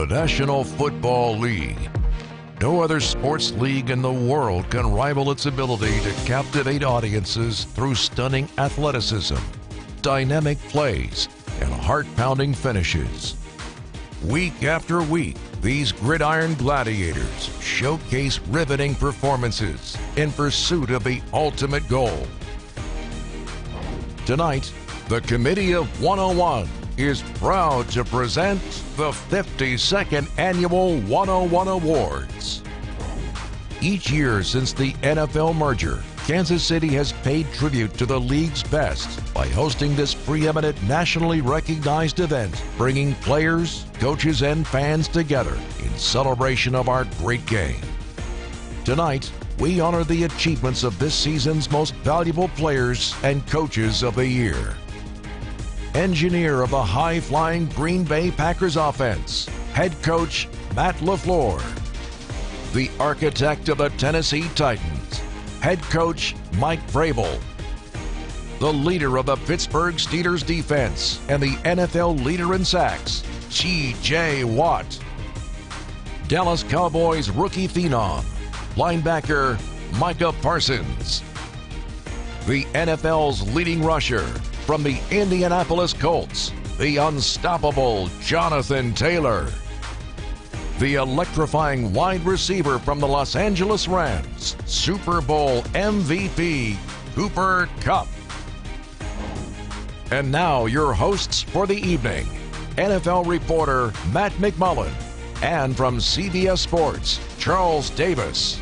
The National Football League. No other sports league in the world can rival its ability to captivate audiences through stunning athleticism, dynamic plays, and heart-pounding finishes. Week after week, these gridiron gladiators showcase riveting performances in pursuit of the ultimate goal. Tonight, the Committee of 101 is proud to present the 52nd Annual 101 Awards. Each year since the NFL merger, Kansas City has paid tribute to the league's best by hosting this preeminent nationally recognized event, bringing players, coaches, and fans together in celebration of our great game. Tonight, we honor the achievements of this season's most valuable players and coaches of the year. Engineer of the high-flying Green Bay Packers offense, head coach Matt LaFleur. The architect of the Tennessee Titans, head coach Mike Vrabel. The leader of the Pittsburgh Steelers defense and the NFL leader in sacks, J.J. Watt. Dallas Cowboys rookie phenom, linebacker Micah Parsons. The NFL's leading rusher from the Indianapolis Colts, the unstoppable Jonathan Taylor. The electrifying wide receiver from the Los Angeles Rams, Super Bowl MVP Cooper Kupp. And now your hosts for the evening, NFL reporter Matt McMullen, and from CBS Sports, Charles Davis.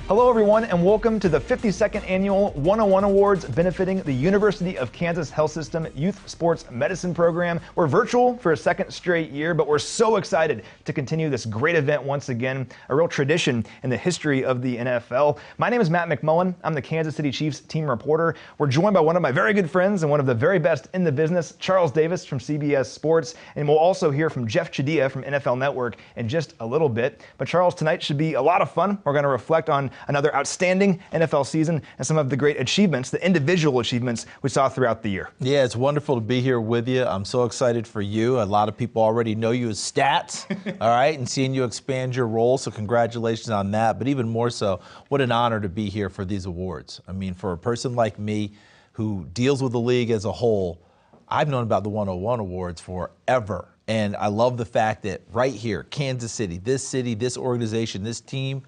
Hello everyone and welcome to the 52nd Annual 101 Awards benefiting the University of Kansas Health System Youth Sports Medicine Program. We're virtual for a second straight year, but we're so excited to continue this great event once again, a real tradition in the history of the NFL. My name is Matt McMullen. I'm the Kansas City Chiefs team reporter. We're joined by one of my very good friends and one of the very best in the business, Charles Davis from CBS Sports, and we'll also hear from Jeff Chadilla from NFL Network in just a little bit. But Charles, tonight should be a lot of fun. We're going to reflect on another outstanding NFL season and some of the great achievements, the individual achievements we saw throughout the year. Yeah, it's wonderful to be here with you. I'm so excited for you. A lot of people already know you as Stats, all right, and seeing you expand your role, so congratulations on that. But even more so, what an honor to be here for these awards. I mean, for a person like me who deals with the league as a whole, I've known about the 101 Awards forever. And I love the fact that right here, Kansas City, this organization, this team,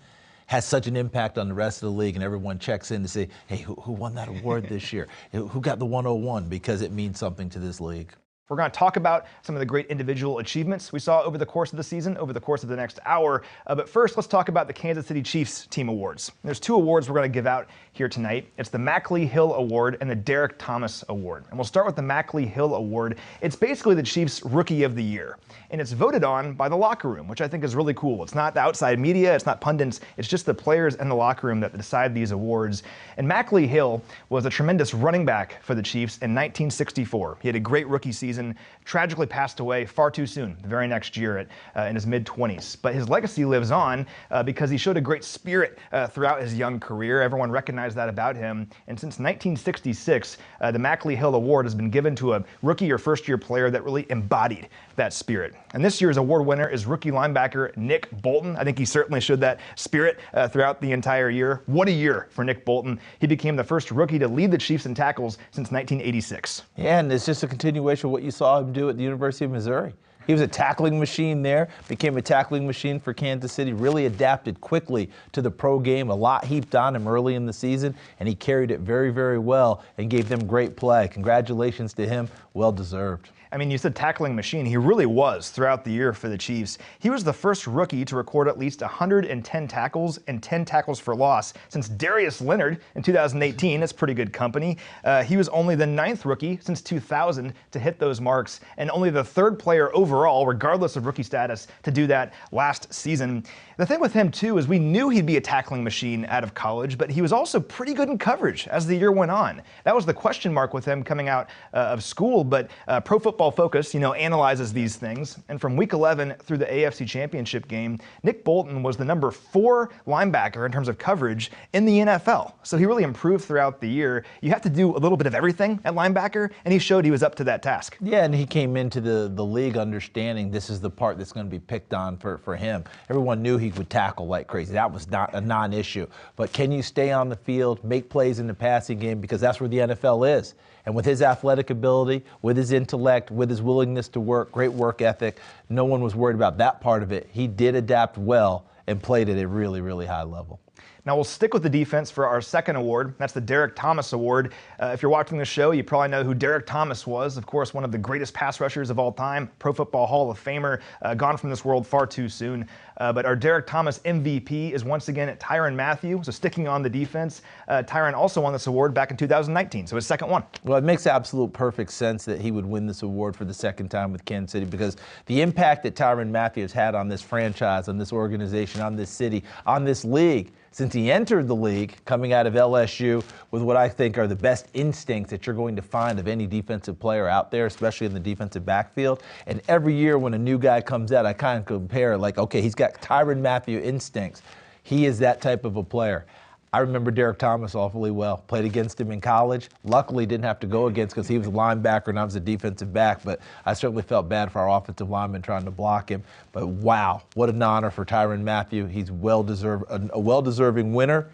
has such an impact on the rest of the league, and everyone checks in to say, hey, who won that award this year? Who got the 101? Because it means something to this league. We're going to talk about some of the great individual achievements we saw over the course of the season, over the course of the next hour. But first, let's talk about the Kansas City Chiefs Team Awards. There's two awards we're going to give out here tonight. It's the Mackley Hill Award and the Derek Thomas Award. And we'll start with the Mackley Hill Award. It's basically the Chiefs Rookie of the Year. And it's voted on by the locker room, which I think is really cool. It's not the outside media, it's not pundits, it's just the players in the locker room that decide these awards. And Mackley Hill was a tremendous running back for the Chiefs in 1964. He had a great rookie season, tragically passed away far too soon, the very next year in his mid-20s. But his legacy lives on because he showed a great spirit throughout his young career. Everyone recognized that about him. And since 1966, the Mackley Hill Award has been given to a rookie or first-year player that really embodied that spirit. And this year's award winner is rookie linebacker Nick Bolton. I think he certainly showed that spirit throughout the entire year. What a year for Nick Bolton. He became the first rookie to lead the Chiefs in tackles since 1986. Yeah, and it's just a continuation of what you saw him do at the University of Missouri. He was a tackling machine there, became a tackling machine for Kansas City, really adapted quickly to the pro game. A lot heaped on him early in the season, and he carried it very, very well and gave them great play. Congratulations to him. Well deserved. I mean, you said tackling machine. He really was throughout the year for the Chiefs. He was the first rookie to record at least 110 tackles and 10 tackles for loss since Darius Leonard in 2018. That's pretty good company. He was only the 9th rookie since 2000 to hit those marks, and only the 3rd player overall, regardless of rookie status, to do that last season. The thing with him, too, is we knew he'd be a tackling machine out of college, but he was also pretty good in coverage as the year went on. That was the question mark with him coming out of school, but Pro Football Football Focus, analyzes these things. And from week 11 through the AFC Championship game, Nick Bolton was the number 4 linebacker in terms of coverage in the NFL. So he really improved throughout the year. You have to do a little bit of everything at linebacker, and he showed he was up to that task. Yeah, and he came into the league understanding this is the part that's going to be picked on for him. Everyone knew he would tackle like crazy. That was not a non-issue. But can you stay on the field, make plays in the passing game, because that's where the NFL is. And with his athletic ability, with his intellect, with his willingness to work, great work ethic, no one was worried about that part of it. He did adapt well and played at a really, really high level. Now we'll stick with the defense for our second award. That's the Derek Thomas Award. If you're watching the show, you probably know who Derek Thomas was. Of course, one of the greatest pass rushers of all time, Pro Football Hall of Famer, gone from this world far too soon. But our Derek Thomas MVP is once again Tyrann Mathieu. So sticking on the defense, Tyrann also won this award back in 2019, so his second one. Well, it makes absolute perfect sense that he would win this award for the second time with Kansas City, because the impact that Tyrann Mathieu has had on this franchise, on this organization, on this city, on this league, since he entered the league, coming out of LSU with what I think are the best instincts that you're going to find of any defensive player out there, especially in the defensive backfield. And every year when a new guy comes out, I kind of compare, like, okay, he's got Tyrann Mathieu instincts. He is that type of a player. I remember Derek Thomas awfully well. Played against him in college. Luckily, didn't have to go against because he was a linebacker and I was a defensive back, but I certainly felt bad for our offensive lineman trying to block him. But wow, what an honor for Tyrann Mathieu. He's a well-deserving winner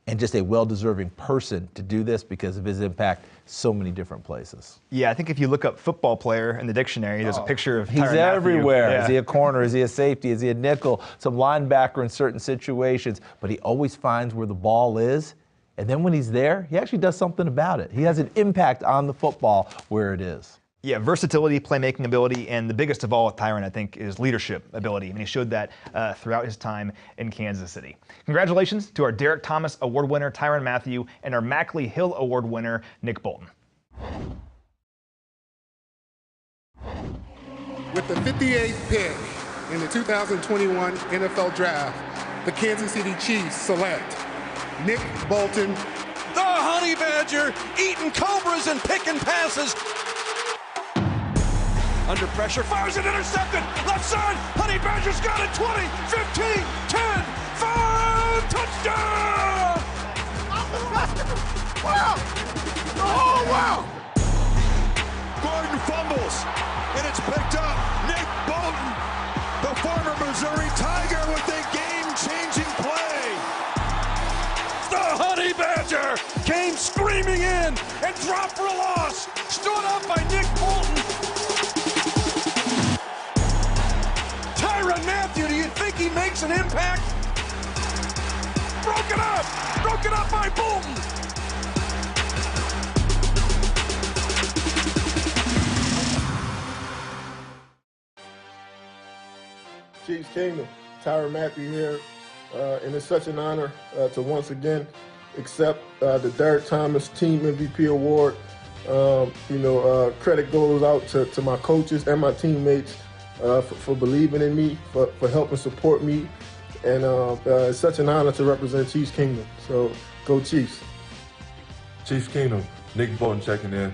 and just a well-deserving person to do this because of his impact so many different places. Yeah, I think if you look up football player in the dictionary, there's a picture of Tyrann He's everywhere. Yeah. Is he a corner? Is he a safety? Is he a nickel? Some linebacker in certain situations, but he always finds where the ball is. And then when he's there, he actually does something about it. He has an impact on the football where it is. Yeah, versatility, playmaking ability, and the biggest of all with Tyrann, I think, is leadership ability. And he showed that throughout his time in Kansas City. Congratulations to our Derek Thomas Award winner, Tyrann Mathieu, and our Mackley Hill Award winner, Nick Bolton. With the 58th pick in the 2021 NFL Draft, the Kansas City Chiefs select Nick Bolton. The Honey Badger eating cobras and picking passes. Under pressure, fires it, intercepted, left side, Honey Badger's got it, 20, 15, 10, 5, touchdown! Wow! Oh, wow! Gordon fumbles, and it's picked up. Nick Bolton, the former Missouri Tiger, with a game-changing play. The Honey Badger came screaming in and dropped for a loss. Stood up by Nick Bolton. Tyrann Mathieu, do you think he makes an impact? Broken up by Bolton. Chiefs Kingdom, Tyrann Mathieu here, and it's such an honor to once again accept the Derek Thomas Team MVP Award. Credit goes out to my coaches and my teammates for believing in me, for helping support me, and it's such an honor to represent Chiefs Kingdom. So go Chiefs. Chiefs Kingdom, Nick Bolton checking in.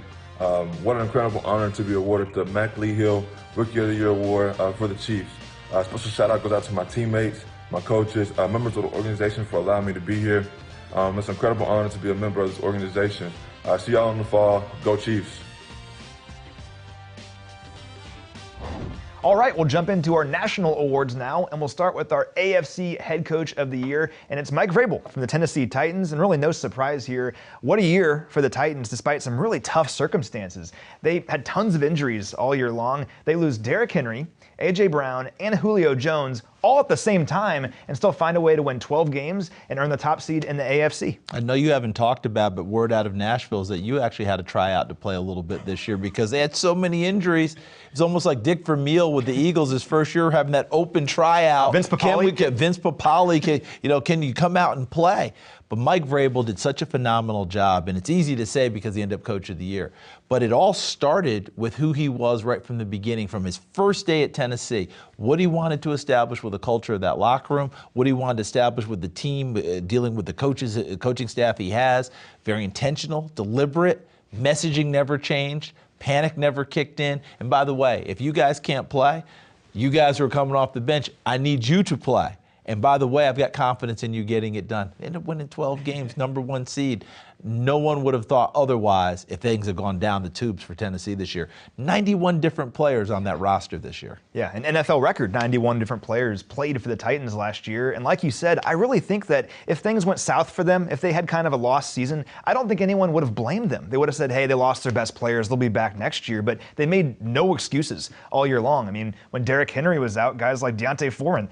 What an incredible honor to be awarded the Mackley Hill Rookie of the Year Award for the Chiefs. Special shout out goes out to my teammates, my coaches, members of the organization for allowing me to be here. It's an incredible honor to be a member of this organization. See y'all in the fall. Go Chiefs. All right, we'll jump into our national awards now, and we'll start with our AFC Head Coach of the Year, and it's Mike Vrabel from the Tennessee Titans, and really no surprise here. What a year for the Titans, despite some really tough circumstances. They had tons of injuries all year long. They lose Derrick Henry, A.J. Brown, and Julio Jones all at the same time and still find a way to win 12 games and earn the top seed in the AFC. I know you haven't talked about, but word out of Nashville is that you actually had to try out to play a little bit this year because they had so many injuries. It's almost like Dick Vermeil with the Eagles his first year having that open tryout. Vince Papale. Vince Papale, can you come out and play? But Mike Vrabel did such a phenomenal job, and it's easy to say because he ended up Coach of the Year. But it all started with who he was right from the beginning, from his first day at Tennessee, what he wanted to establish with the culture of that locker room, what he wanted to establish with the team, dealing with the coaching staff he has. Very intentional, deliberate, messaging never changed, Panic never kicked in. And by the way, if you guys can't play, you guys who are coming off the bench, I need you to play. And by the way, I've got confidence in you getting it done. End up winning 12 games, #1 seed. No one would have thought otherwise if things had gone down the tubes for Tennessee this year. 91 different players on that roster this year. Yeah, an NFL record, 91 different players played for the Titans last year. And like you said, I really think that if things went south for them, if they had kind of a lost season, I don't think anyone would have blamed them. They would have said, hey, they lost their best players, they'll be back next year. But they made no excuses all year long. I mean, when Derrick Henry was out, guys like Deontay Foreman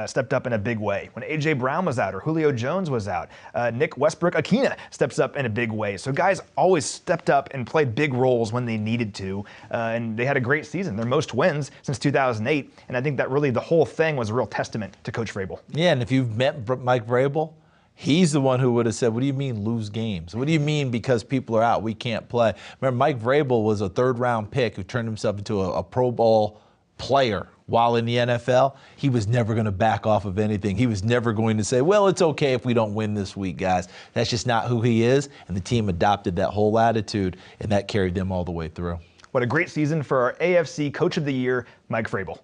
stepped up in a big way. When A.J. Brown was out or Julio Jones was out, Nick Westbrook-Akina steps up in a big way. So guys always stepped up and played big roles when they needed to, and they had a great season. Their most wins since 2008, and I think that really the whole thing was a real testament to Coach Vrabel. Yeah, and if you've met Mike Vrabel, he's the one who would have said, what do you mean lose games? What do you mean because people are out, we can't play? Remember, Mike Vrabel was a third-round pick who turned himself into a Pro Bowl player while in the NFL. He was never going to back off of anything. He was never going to say, well, it's okay if we don't win this week, guys. That's just not who he is, and the team adopted that whole attitude, and that carried them all the way through. What a great season for our AFC Coach of the Year, Mike Vrabel.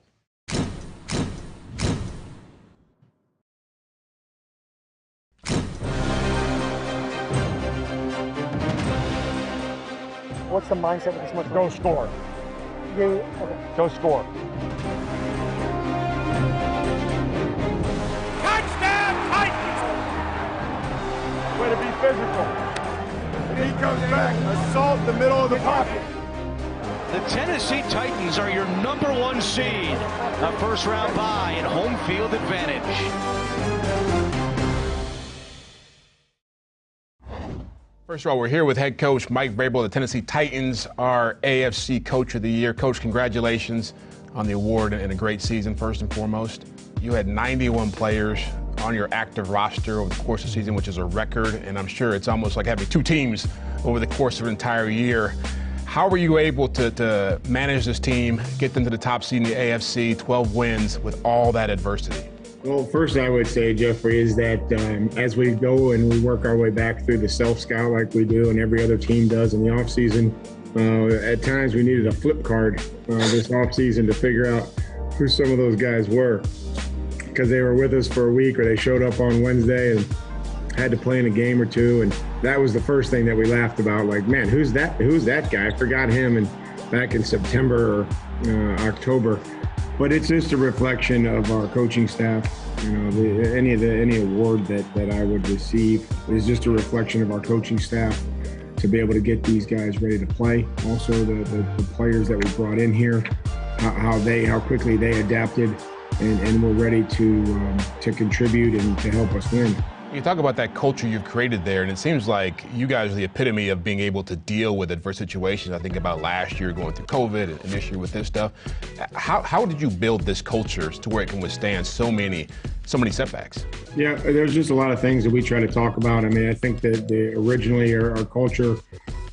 What's the mindset with this much? Go score. Okay. Go score. Touchdown, Titans! Way to be physical. And he comes back, assault the middle of the pocket. The Tennessee Titans are your #1 seed. A first-round bye and home field advantage. First of all, we're here with head coach Mike Vrabel. The Tennessee Titans are AFC Coach of the Year. Coach, congratulations on the award and a great season, first and foremost. You had 91 players on your active roster over the course of the season, which is a record, and I'm sure it's almost like having two teams over the course of an entire year. How were you able to manage this team, get them to the top seed in the AFC, 12 wins with all that adversity? Well, first I would say, Jeffrey, is that as we go and we work our way back through the self-scout like we do and every other team does in the offseason, at times we needed a flip card this offseason to figure out who some of those guys were, because they were with us for a week or they showed up on Wednesday and had to play in a game or two. And that was the first thing that we laughed about, like, man, who's that guy? I forgot him back in September or October. But it's just a reflection of our coaching staff. You know, any award that I would receive is just a reflection of our coaching staff to be able to get these guys ready to play. Also, the players that we brought in here, how quickly they adapted and were ready to contribute and to help us win. You talk about that culture you've created there, and it seems like you guys are the epitome of being able to deal with adverse situations. I think about last year going through COVID and this year with this stuff. How did you build this culture to where it can withstand so many setbacks? Yeah, there's just a lot of things that we try to talk about. I mean, I think that originally our culture,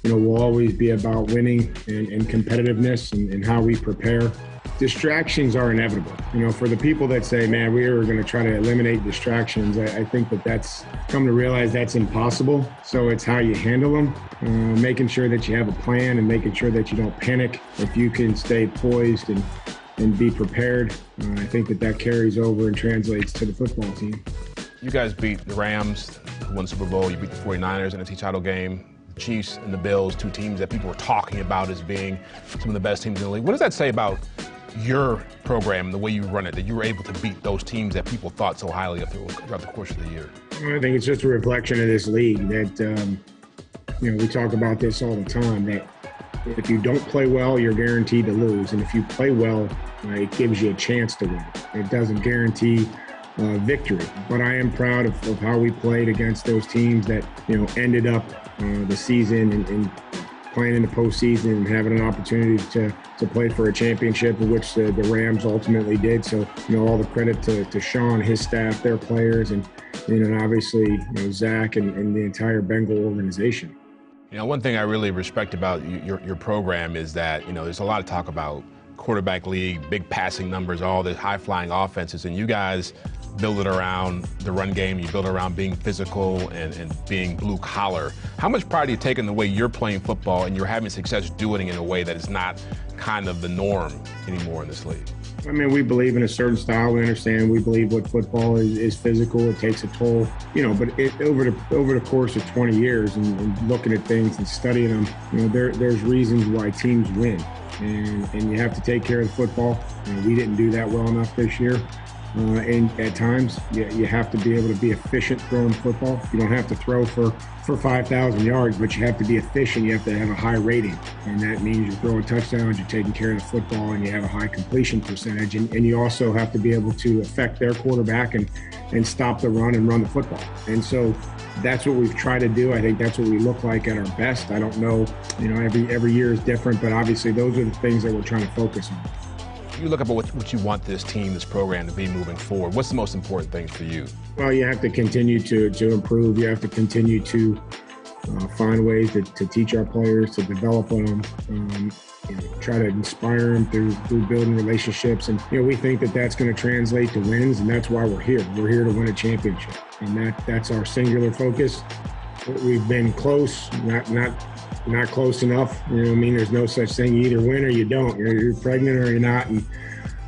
will always be about winning and competitiveness and how we prepare. Distractions are inevitable. For the people that say, man, we are going to try to eliminate distractions, I think that's come to realize that's impossible. So it's how you handle them, making sure that you have a plan and making sure that you don't panic. If you can stay poised and be prepared, I think that carries over and translates to the football team. You guys beat the Rams, who won the Super Bowl. You beat the 49ers in the NFC title game. The Chiefs and the Bills, two teams that people were talking about as being some of the best teams in the league. What does that say about your program, the way you run it, that you were able to beat those teams that people thought so highly of throughout the course of the year? I think it's just a reflection of this league that, we talk about this all the time, that if you don't play well, you're guaranteed to lose. And if you play well, it gives you a chance to win. It doesn't guarantee victory. But I am proud of how we played against those teams that, ended up the season and playing in the postseason and having an opportunity to play for a championship, of which the Rams ultimately did. So, all the credit to Sean, his staff, their players, and obviously, Zach and the entire Bengal organization. One thing I really respect about your program is that, there's a lot of talk about quarterback league, big passing numbers, all the high-flying offenses, and you guys build it around the run game, you build it around being physical and being blue collar. How much pride do you take in the way you're playing football and you're having success doing it in a way that is not kind of the norm anymore in this league? I mean, we believe in a certain style. We understand. We believe what football is physical. It takes a toll, but over the course of 20 years and looking at things and studying them, there's reasons why teams win, and you have to take care of the football. We didn't do that well enough this year. And at times, you have to be able to be efficient throwing football. You don't have to throw for 5,000 yards, but you have to be efficient. You have to have a high rating, and that means you're throwing touchdowns, you're taking care of the football, and you have a high completion percentage. And you also have to be able to affect their quarterback and stop the run and run the football. And so that's what we've tried to do. I think that's what we look like at our best. I don't know, every year is different, but obviously those are the things that we're trying to focus on. You look at what you want this team, this program to be moving forward. What's the most important things for you? Well, you have to continue to improve. You have to continue to find ways to teach our players, to develop them, try to inspire them through building relationships. And, we think that that's going to translate to wins, and that's why we're here. We're here to win a championship, and that's our singular focus. We've been close, not close enough. There's no such thing. You either win or you don't. You're pregnant or you're not.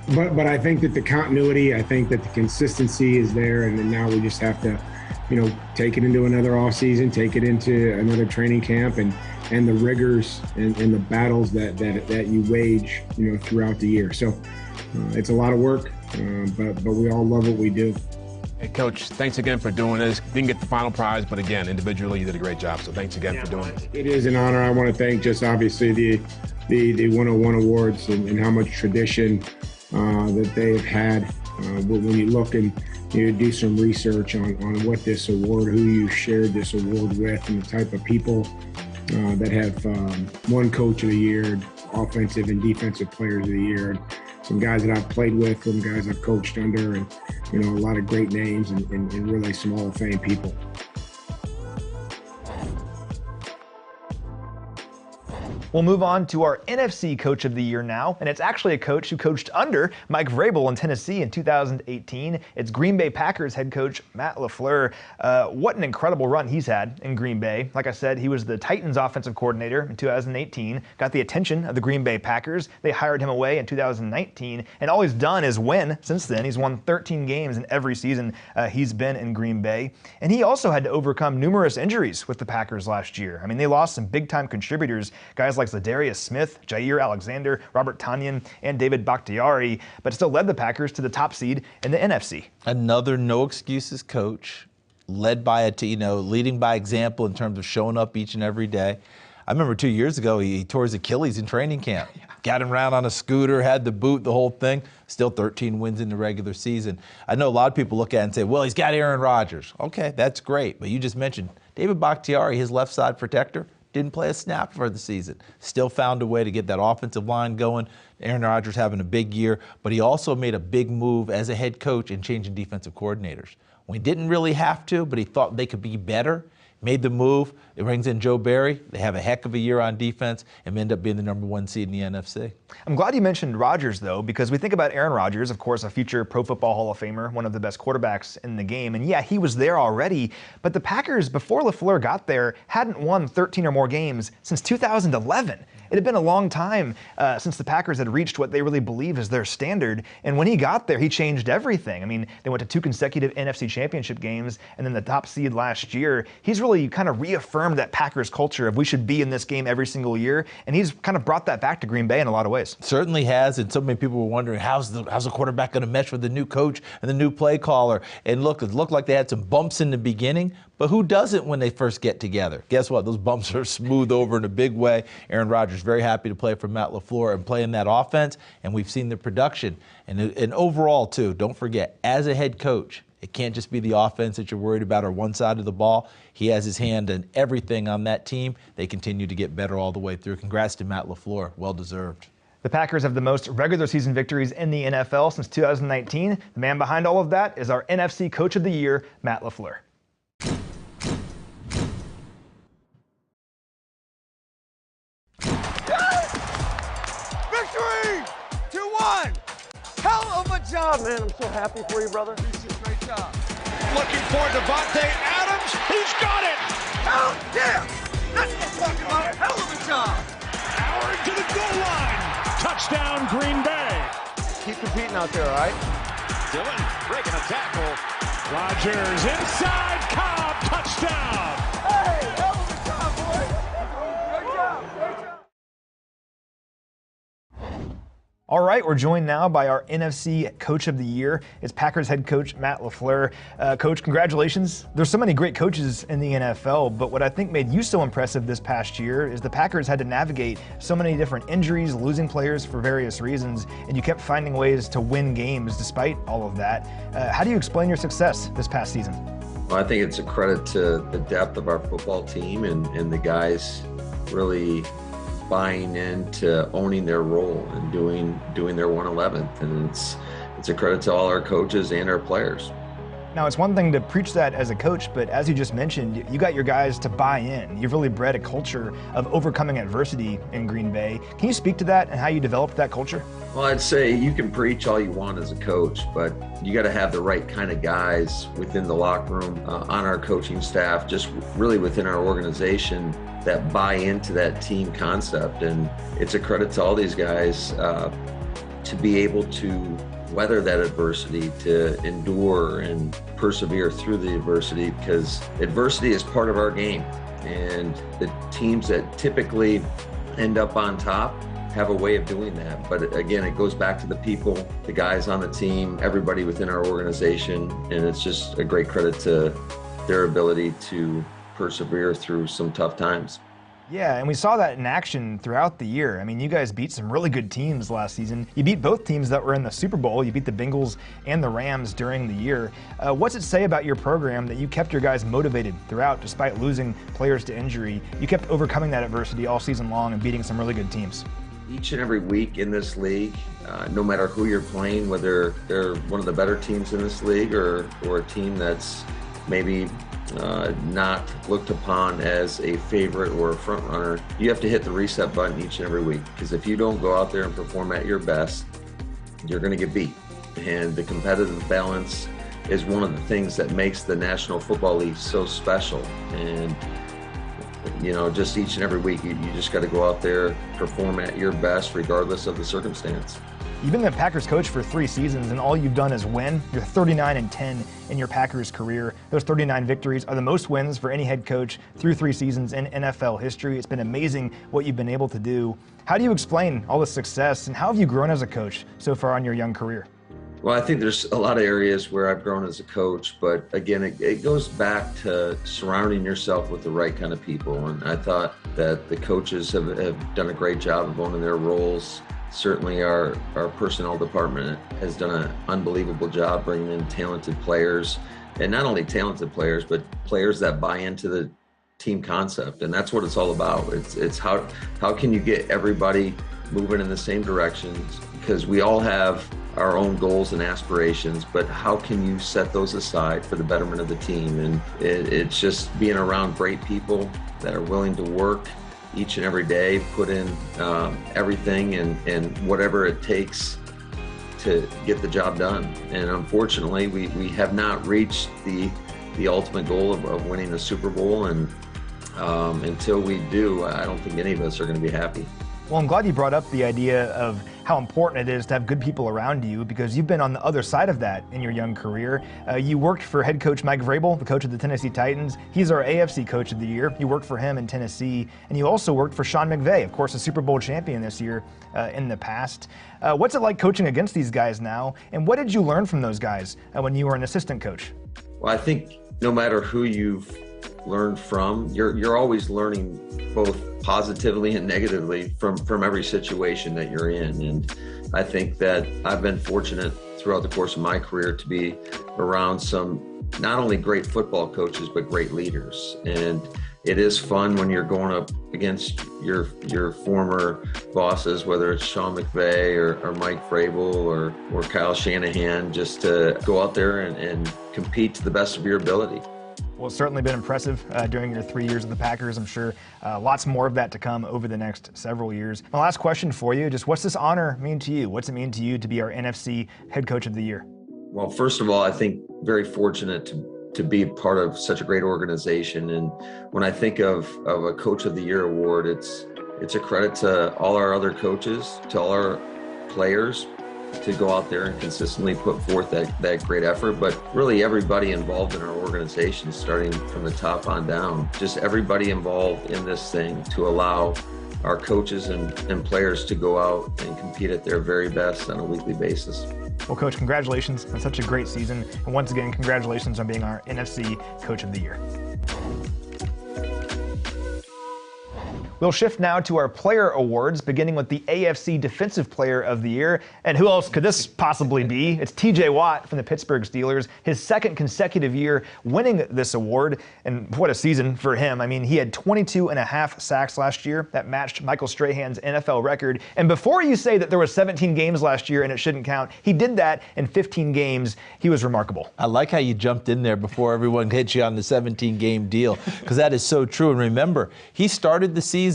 But I think that the continuity, I think that the consistency is there, and then now we just have to, take it into another off season, take it into another training camp, and the rigors and the battles that you wage, throughout the year. So it's a lot of work, but we all love what we do. Hey, Coach, thanks again for doing this. Didn't get the final prize, but again, individually, you did a great job. So thanks again for doing this. It is an honor. I want to thank just obviously the 101 Awards and how much tradition that they have had. When you look and you do some research on what this award, who you shared this award with, and the type of people that have won Coach of the Year, Offensive and Defensive Players of the Year. Some guys that I've played with, some guys I've coached under, and a lot of great names and really some Hall of Fame people. We'll move on to our NFC Coach of the Year now, and it's actually a coach who coached under Mike Vrabel in Tennessee in 2018. It's Green Bay Packers head coach Matt LaFleur. What an incredible run he's had in Green Bay. Like I said, he was the Titans offensive coordinator in 2018, got the attention of the Green Bay Packers. They hired him away in 2019, and all he's done is win since then. He's won 13 games in every season he's been in Green Bay, and he also had to overcome numerous injuries with the Packers last year. They lost some big-time contributors, guys like Zadarius Smith, Jair Alexander, Robert Tonyan, and David Bakhtiari, but still led the Packers to the top seed in the NFC. Another no excuses coach, led by leading by example in terms of showing up each and every day. I remember 2 years ago, he tore his Achilles in training camp. Got him around on a scooter, had the boot, the whole thing. Still 13 wins in the regular season. I know a lot of people look at it and say, well, he's got Aaron Rodgers. Okay, that's great. But you just mentioned David Bakhtiari, his left side protector, didn't play a snap for the season. Still found a way to get that offensive line going. Aaron Rodgers having a big year, but he also made a big move as a head coach in changing defensive coordinators. When he didn't really have to, but he thought they could be better, made the move. It brings in Joe Barry. They have a heck of a year on defense and end up being the #1 seed in the NFC. I'm glad you mentioned Rodgers, though, because we think about Aaron Rodgers, of course, a future Pro Football Hall of Famer, one of the best quarterbacks in the game. And yeah, he was there already, but the Packers, before LaFleur got there, hadn't won 13 or more games since 2011. It had been a long time since the Packers had reached what they really believe is their standard. And when he got there, he changed everything. They went to 2 consecutive NFC Championship games and then the top seed last year. He's really kind of reaffirmed that Packers culture of we should be in this game every single year. And he's kind of brought that back to Green Bay in a lot of ways. Certainly has. And so many people were wondering, how's the quarterback going to mesh with the new coach and the new play caller? And look, it looked like they had some bumps in the beginning. But who doesn't when they first get together? Guess what? Those bumps are smoothed over in a big way. Aaron Rodgers very happy to play for Matt LaFleur and play in that offense, and we've seen the production. And overall, too, don't forget, as a head coach, it can't just be the offense that you're worried about or one side of the ball. He has his hand in everything on that team. They continue to get better all the way through. Congrats to Matt LaFleur. Well-deserved. The Packers have the most regular season victories in the NFL since 2019. The man behind all of that is our NFC Coach of the Year, Matt LaFleur. Victory! 2-1! Hell of a job, man. I'm so happy for you, brother. Looking for Devontae Adams. He's got it. Oh, yeah. That's a hell of a job. Howard to the goal line. Touchdown, Green Bay. Keep competing out there, all right? Dillon breaking a tackle. Rodgers inside. Cobb touchdown. Hey, hell of a job, boys. Great job. Great job. All right, we're joined now by our NFC Coach of the Year. It's Packers head coach Matt LaFleur. Coach, congratulations. There's so many great coaches in the NFL, but what I think made you so impressive this past year is the Packers had to navigate so many different injuries, losing players for various reasons, and you kept finding ways to win games despite all of that. How do you explain your success this past season? Well, I think it's a credit to the depth of our football team and the guys really buying into owning their role and doing their 111th, and it's a credit to all our coaches and our players. Now, it's one thing to preach that as a coach, but as you just mentioned, you got your guys to buy in. You've really bred a culture of overcoming adversity in Green Bay. Can you speak to that and how you developed that culture? Well, I'd say you can preach all you want as a coach, but you got to have the right kind of guys within the locker room, on our coaching staff, just really within our organization that buy into that team concept. And it's a credit to all these guys to be able to weather that adversity, to endure and persevere through the adversity, because adversity is part of our game. And the teams that typically end up on top have a way of doing that. But again, it goes back to the people, the guys on the team, everybody within our organization. And it's just a great credit to their ability to persevere through some tough times. Yeah, and we saw that in action throughout the year. I mean, you guys beat some really good teams last season. You beat both teams that were in the Super Bowl. You beat the Bengals and the Rams during the year. What's it say about your program that you kept your guys motivated throughout despite losing players to injury? You kept overcoming that adversity all season long and beating some really good teams. Each and every week in this league, no matter who you're playing, whether they're one of the better teams in this league or a team that's maybe not looked upon as a favorite or a front runner, you have to hit the reset button each and every week, because if you don't go out there and perform at your best, you're going to get beat. And the competitive balance is one of the things that makes the National Football League so special. And you know, just each and every week, you just got to go out there, perform at your best regardless of the circumstance. You've been the Packers coach for 3 seasons, and all you've done is win. You're 39-10 in your Packers career. Those 39 victories are the most wins for any head coach through 3 seasons in NFL history. It's been amazing what you've been able to do. How do you explain all the success, and how have you grown as a coach so far in your young career? Well, I think there's a lot of areas where I've grown as a coach, but again, it goes back to surrounding yourself with the right kind of people. And I thought that the coaches have done a great job of owning their roles. Certainly our personnel department has done an unbelievable job bringing in talented players, and not only talented players, but players that buy into the team concept. And that's what it's all about. It's how can you get everybody moving in the same directions, because we all have our own goals and aspirations, but how can you set those aside for the betterment of the team? And it's just being around great people that are willing to work each and every day, put in everything and whatever it takes to get the job done. And unfortunately, we have not reached the ultimate goal of winning the Super Bowl. And until we do, I don't think any of us are going to be happy. Well, I'm glad you brought up the idea of how important it is to have good people around you, because you've been on the other side of that in your young career. You worked for head coach Mike Vrabel, the coach of the Tennessee Titans. He's our AFC Coach of the Year. You worked for him in Tennessee, and you also worked for Sean McVay, of course, a Super Bowl champion this year in the past. What's it like coaching against these guys now, and what did you learn from those guys when you were an assistant coach? Well, I think no matter who you've learned from, you're always learning both positively and negatively from every situation that you're in. And I think that I've been fortunate throughout the course of my career to be around some not only great football coaches, but great leaders. And it is fun when you're going up against your former bosses, whether it's Sean McVay or Mike Vrabel or Kyle Shanahan, just to go out there and compete to the best of your ability. Well, it's certainly been impressive during your 3 years of the Packers. I'm sure lots more of that to come over the next several years. My last question for you, just what's this honor mean to you? What's it mean to you to be our NFC Head Coach of the Year? Well, first of all, I think very fortunate to be part of such a great organization. And when I think of a Coach of the Year award, it's a credit to all our other coaches, to all our players, to go out there and consistently put forth that great effort, but really everybody involved in our organization, starting from the top on down, just everybody involved in this thing to allow our coaches and players to go out and compete at their very best on a weekly basis. Well, Coach, congratulations on such a great season. And once again, congratulations on being our NFC Coach of the Year. We'll shift now to our player awards, beginning with the AFC Defensive Player of the Year. And who else could this possibly be? It's TJ Watt from the Pittsburgh Steelers, his second consecutive year winning this award. And what a season for him. I mean, he had 22.5 sacks last year. That matched Michael Strahan's NFL record. And before you say that there were 17 games last year and it shouldn't count, he did that in 15 games. He was remarkable. I like how you jumped in there before everyone hit you on the 17-game deal, because that is so true. And remember, he started the season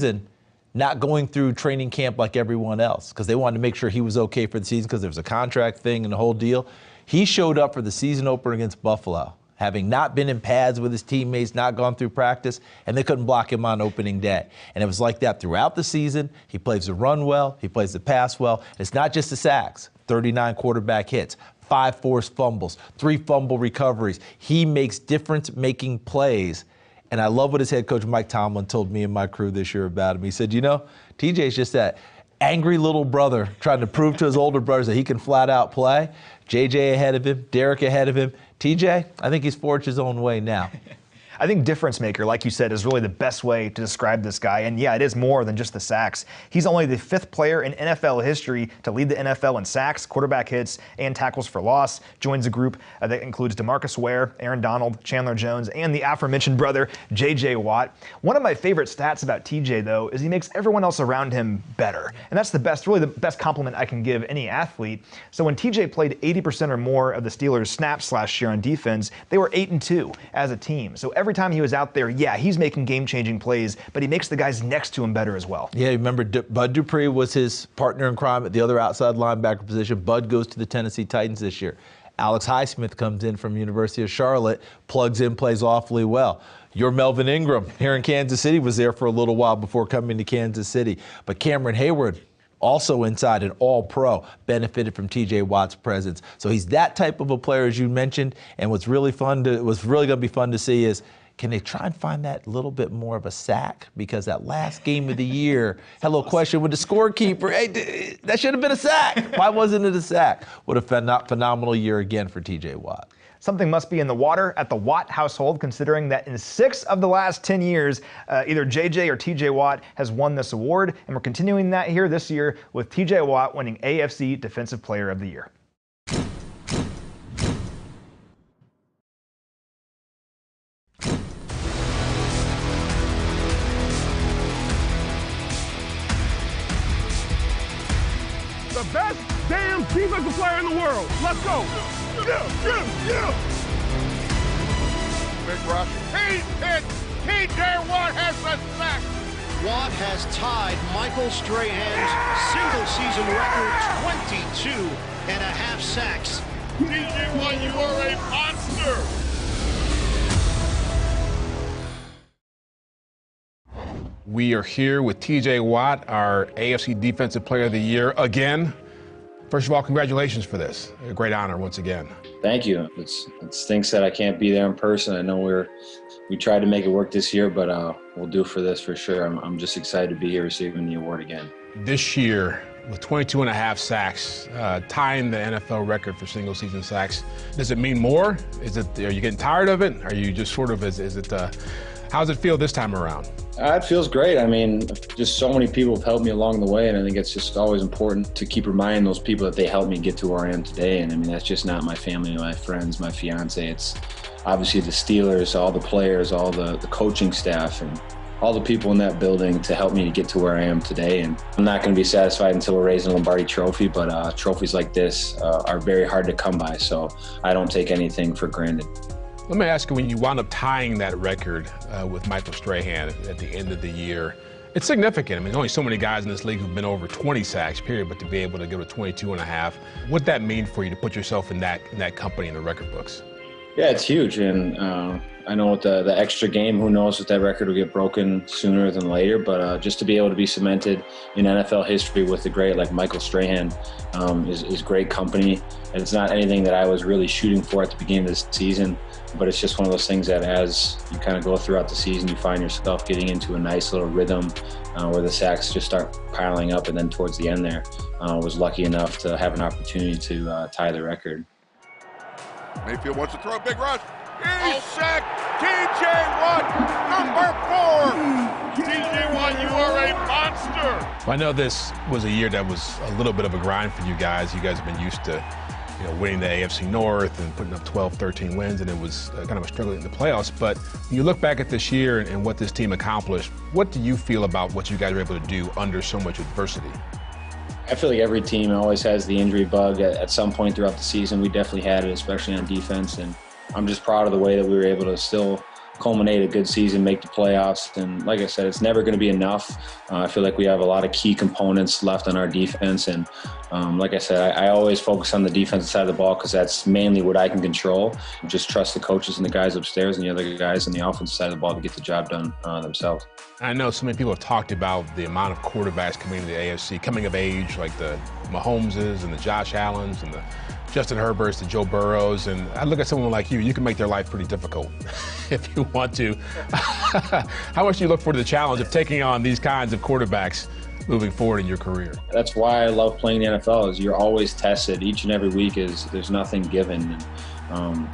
not going through training camp like everyone else, because they wanted to make sure he was okay for the season because there was a contract thing and the whole deal. He showed up for the season opener against Buffalo, having not been in pads with his teammates, not gone through practice, and they couldn't block him on opening day. And it was like that throughout the season. He plays the run well, he plays the pass well. It's not just the sacks, 39 quarterback hits, 5 forced fumbles, 3 fumble recoveries. He makes difference-making plays. And I love what his head coach, Mike Tomlin, told me and my crew this year about him. He said, you know, TJ's just that angry little brother trying to prove to his older brothers that he can flat out play. JJ ahead of him, Derek ahead of him. TJ, I think he's forged his own way now. I think difference maker, like you said, is really the best way to describe this guy. And yeah, it is more than just the sacks. He's only the 5th player in NFL history to lead the NFL in sacks, quarterback hits, and tackles for loss. Joins a group that includes DeMarcus Ware, Aaron Donald, Chandler Jones, and the aforementioned brother, J.J. Watt. One of my favorite stats about TJ, though, is he makes everyone else around him better. And that's the best, really the best compliment I can give any athlete. So when TJ played 80% or more of the Steelers' snaps last year on defense, they were 8-2 as a team. So every time he was out there, yeah, he's making game-changing plays, but he makes the guys next to him better as well. Yeah, remember Bud Dupree was his partner in crime at the other outside linebacker position. Bud goes to the Tennessee Titans this year. Alex Highsmith comes in from University of Charlotte, plugs in, plays awfully well. Your Melvin Ingram here in Kansas City was there for a little while before coming to Kansas City. But Cameron Hayward, also inside an all-pro, benefited from TJ Watt's presence. So he's that type of a player, as you mentioned. And what's really going to be fun to see is, can they try and find that little bit more of a sack? Because that last game of the year, had a little question with the scorekeeper. Hey, that should have been a sack. Why wasn't it a sack? What a phenomenal year again for TJ Watt. Something must be in the water at the Watt household, considering that in 6 of the last 10 years, either JJ or TJ Watt has won this award. And we're continuing that here this year with TJ Watt winning AFC Defensive Player of the Year. The best damn defensive player in the world. Let's go. Yeah. Big rush. He's hit. TJ Watt has the sack. Watt has tied Michael Strahan's single-season record, 22.5 sacks. TJ Watt, you are a monster. We are here with TJ Watt, our AFC Defensive Player of the Year again. First of all, congratulations for this. A great honor once again. Thank you. It stinks that I can't be there in person. I know we tried to make it work this year, but we'll do for this for sure. I'm just excited to be here receiving the award again. This year, with 22.5 sacks, tying the NFL record for single-season sacks, does it mean more? Are you getting tired of it? Are you just sort of, how does it feel this time around? It feels great. I mean, just so many people have helped me along the way, and I think it's just always important to keep reminding those people that they helped me get to where I am today. And I mean, that's just not my family, my friends, my fiance. It's obviously the Steelers, all the players, all the coaching staff, and all the people in that building to help me to get to where I am today. And I'm not going to be satisfied until we're raising a Lombardi trophy, but trophies like this are very hard to come by, so I don't take anything for granted. Let me ask you, when you wound up tying that record with Michael Strahan at the end of the year, It's significant. I mean, there's only so many guys in this league who've been over 20 sacks, period, but to be able to go to 22 and a half, what'd that mean for you to put yourself in that company in the record books? Yeah, it's huge. And I know with the extra game, who knows if that record will get broken sooner than later. But just to be able to be cemented in NFL history with a great like Michael Strahan is great company. And it's not anything that I was really shooting for at the beginning of this season. But it's just one of those things that as you kind of go throughout the season, you find yourself getting into a nice little rhythm where the sacks just start piling up. And then towards the end there, was lucky enough to have an opportunity to tie the record. Mayfield wants to throw a big rush. He's sacked. TJ Watt, number 4. TJ Watt, you are a monster. Well, I know this was a year that was a little bit of a grind for you guys. You guys have been used to winning the AFC North and putting up 12, 13 wins, and it was kind of a struggle in the playoffs. But when you look back at this year and what this team accomplished, what do you feel about what you guys were able to do under so much adversity? I feel like every team always has the injury bug at some point throughout the season. We definitely had it, especially on defense. And I'm just proud of the way that we were able to still culminate a good season, make the playoffs. And like I said, it's never going to be enough. I feel like we have a lot of key components left on our defense. And like I said, I always focus on the defensive side of the ball because that's mainly what I can control. Just trust the coaches and the guys upstairs and the other guys on the offensive side of the ball to get the job done themselves. I know so many people have talked about the amount of quarterbacks coming into the AFC, coming of age, like the Mahomeses and the Josh Allens and the Justin Herberts, the Joe Burrows. And I look at someone like you can make their life pretty difficult if you want to. How much do you look forward to the challenge of taking on these kinds of quarterbacks moving forward in your career? That's why I love playing the NFL is you're always tested. Each and every week there's nothing given. And,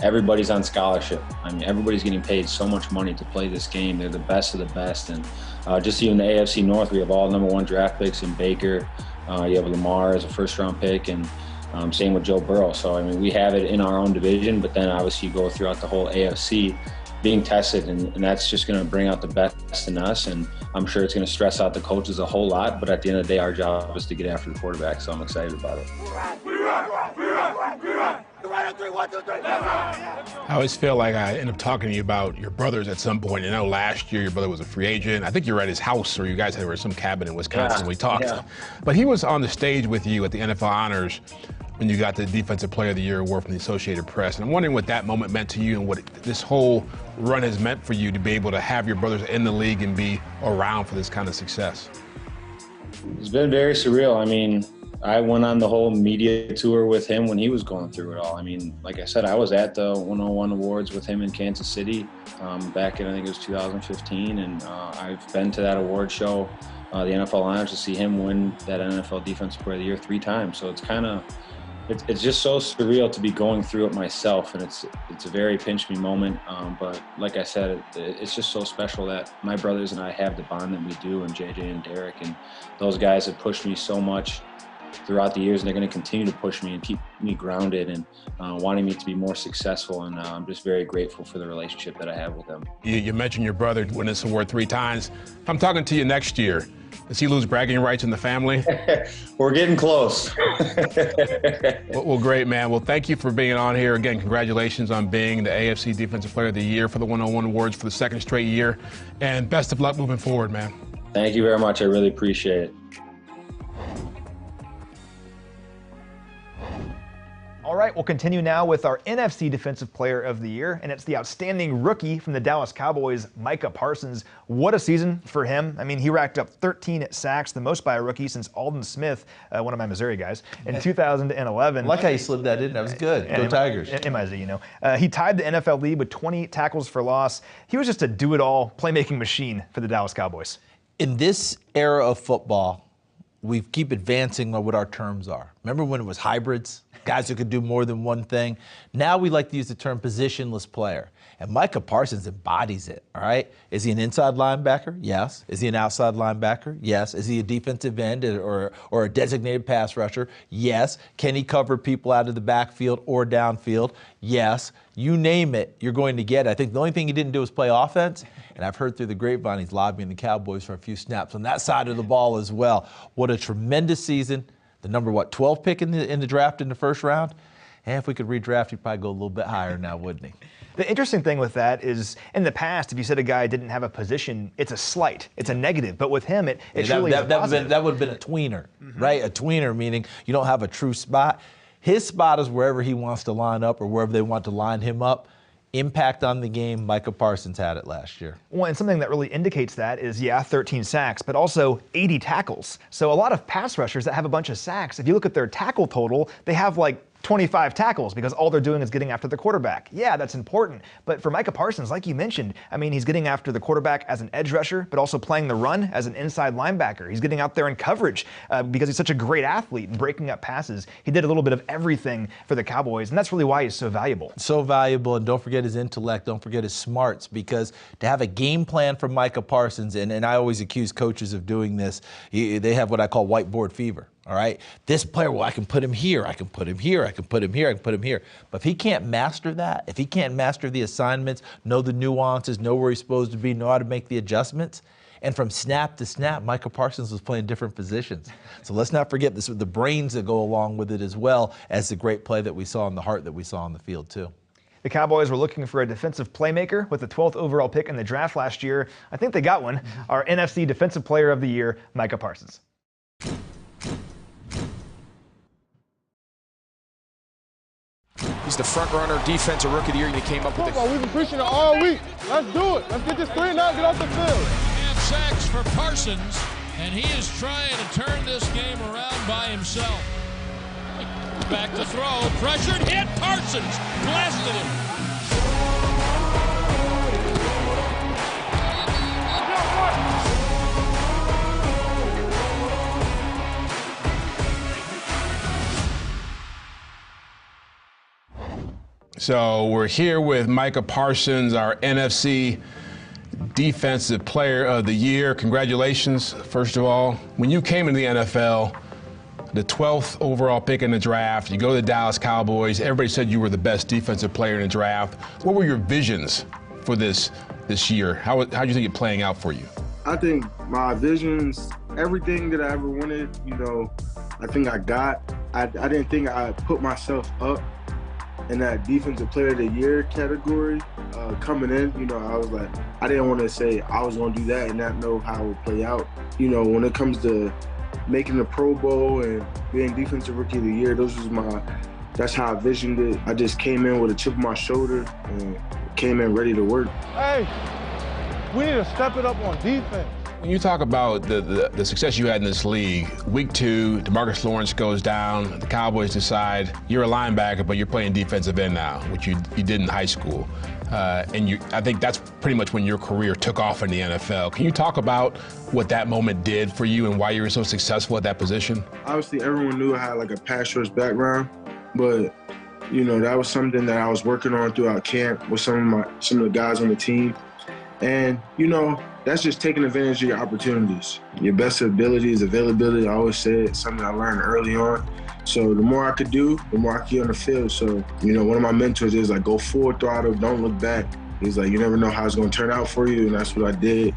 everybody's on scholarship. I mean, everybody's getting paid so much money to play this game. They're the best of the best. And just even the AFC North, we have all #1 draft picks in Baker. You have Lamar as a first-round pick, and same with Joe Burrow. So, I mean, we have it in our own division, but then obviously you go throughout the whole AFC being tested, and that's just going to bring out the best in us. And I'm sure it's going to stress out the coaches a whole lot, but at the end of the day, our job is to get after the quarterback, so I'm excited about it. I always feel like I end up talking to you about your brothers at some point. I know last year your brother was a free agent. I think you were at his house, or you guys were at some cabin in Wisconsin when we talked. Yeah. But he was on the stage with you at the NFL Honors when you got the Defensive Player of the Year award from the Associated Press. And I'm wondering what that moment meant to you and what this whole run has meant for you to be able to have your brothers in the league and be around for this kind of success. It's been very surreal. I mean, I went on the whole media tour with him when he was going through it all. I mean, like I said, I was at the 101 Awards with him in Kansas City back in, I think it was 2015. And I've been to that award show, the NFL Honors, to see him win that NFL Defensive Player of the Year 3 times. So it's kind of, it's just so surreal to be going through it myself. And it's a very pinch me moment. But like I said, it's just so special that my brothers and I have the bond that we do, and JJ and Derek. And those guys have pushed me so much throughout the years, and they're going to continue to push me and keep me grounded and wanting me to be more successful. And I'm just very grateful for the relationship that I have with them. You mentioned your brother winning this award 3 times. If I'm talking to you next year, does he lose bragging rights in the family? We're getting close. Well, great, man. Well, thank you for being on here. Again, congratulations on being the AFC Defensive Player of the Year for the 101 Awards for the 2nd straight year. And best of luck moving forward, man. Thank you very much. I really appreciate it. All right, we'll continue now with our NFC Defensive Player of the Year, and it's the outstanding rookie from the Dallas Cowboys, Micah Parsons. What a season for him. I mean, he racked up 13 sacks, the most by a rookie since Aldon Smith, one of my Missouri guys, in 2011. I like how you slid that in. That was good. Go Tigers. MIZ, you know. He tied the NFL lead with 20 tackles for loss. He was just a do-it-all playmaking machine for the Dallas Cowboys. In this era of football, we keep advancing what our terms are. Remember when it was hybrids? Guys who could do more than one thing. Now we like to use the term positionless player. And Micah Parsons embodies it, all right? Is he an inside linebacker? Yes. Is he an outside linebacker? Yes. Is he a defensive end or a designated pass rusher? Yes. Can he cover people out of the backfield or downfield? Yes. You name it, you're going to get it. I think the only thing he didn't do was play offense. And I've heard through the grapevine he's lobbying the Cowboys for a few snaps on that side of the ball as well. What a tremendous season. The number, 12 pick in the draft in the 1st round. hey, if we could redraft, he'd probably go a little bit higher now, wouldn't he? The interesting thing with that is, in the past, if you said a guy didn't have a position, it's a slight, it's a negative. But with him, it truly is a positive. That would have been a tweener, right? A tweener, meaning you don't have a true spot. His spot is wherever he wants to line up or wherever they want to line him up. Impact on the game, Micah Parsons had it last year. Well, and something that really indicates that is, 13 sacks, but also 80 tackles. So a lot of pass rushers that have a bunch of sacks, if you look at their tackle total, they have like 25 tackles because all they're doing is getting after the quarterback. Yeah, that's important. But for Micah Parsons, like you mentioned, I mean, he's getting after the quarterback as an edge rusher, but also playing the run as an inside linebacker. He's getting out there in coverage because he's such a great athlete and breaking up passes. He did a little bit of everything for the Cowboys, and that's really why he's so valuable. So valuable, and don't forget his intellect, don't forget his smarts, because to have a game plan for Micah Parsons, and I always accuse coaches of doing this, they have what I call whiteboard fever. All right, this player, well, I can put him here, I can put him here, I can put him here, I can put him here. But if he can't master that, if he can't master the assignments, know the nuances, know where he's supposed to be, know how to make the adjustments, and from snap to snap, Micah Parsons was playing different positions. So let's not forget this, the brains that go along with it, as well as the great play that we saw and the heart that we saw on the field too. The Cowboys were looking for a defensive playmaker with the 12th overall pick in the draft last year. I think they got one. Our NFC Defensive Player of the Year, Micah Parsons. He's the front-runner defensive rookie of the year, and he came up with it. We've been pushing it all week. Let's do it. Let's get this 3 and out, get off the field. And sacks for Parsons, and he is trying to turn this game around by himself. Back to throw, pressured, hit, Parsons, blasted him. So we're here with Micah Parsons, our NFC Defensive Player of the Year. Congratulations, first of all. When you came into the NFL, the 12th overall pick in the draft, you go to the Dallas Cowboys, everybody said you were the best defensive player in the draft. What were your visions for this year? How do you think it's playing out for you? I think my visions, everything that I ever wanted, I think I got. I didn't think I put myself up in that Defensive Player of the Year category coming in. I was like, I didn't want to say I was going to do that and not know how it would play out. When it comes to making the Pro Bowl and being Defensive Rookie of the Year, that's how I visioned it. I just came in with a chip on my shoulder and came in ready to work. Hey, we need to step it up on defense. When you talk about the success you had in this league, week 2, DeMarcus Lawrence goes down, the Cowboys decide you're a linebacker, but you're playing defensive end now, which you did in high school. I think that's pretty much when your career took off in the NFL. Can you talk about what that moment did for you and why you were so successful at that position? Obviously, everyone knew I had like a pass rush background, but that was something that I was working on throughout camp with some of the guys on the team. And, that's just taking advantage of your opportunities. Your best ability is availability. I always said something I learned early on. So the more I could do, the more I could get on the field. So, one of my mentors is like, go full throttle, don't look back. He's like, you never know how it's going to turn out for you. And that's what I did.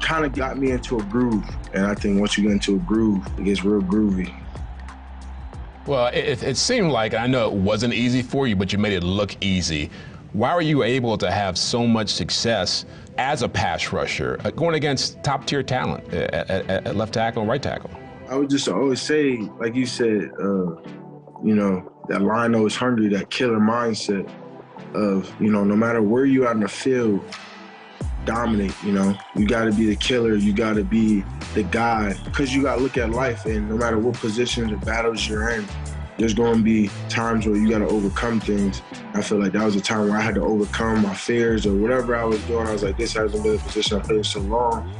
Kind of got me into a groove. And I think once you get into a groove, it gets real groovy. Well, it seemed like, I know it wasn't easy for you, but you made it look easy. Why were you able to have so much success as a pass rusher, going against top-tier talent at left tackle and right tackle? I would just always say, like you said, that lion is hungry, that killer mindset of, no matter where you are in the field, dominate, You got to be the killer. You got to be the guy, because you got to look at life, and no matter what positions or battles you're in, there's going to be times where you got to overcome things. I feel like that was a time where I had to overcome my fears or whatever I was doing. I was like, this hasn't been a position I played so long.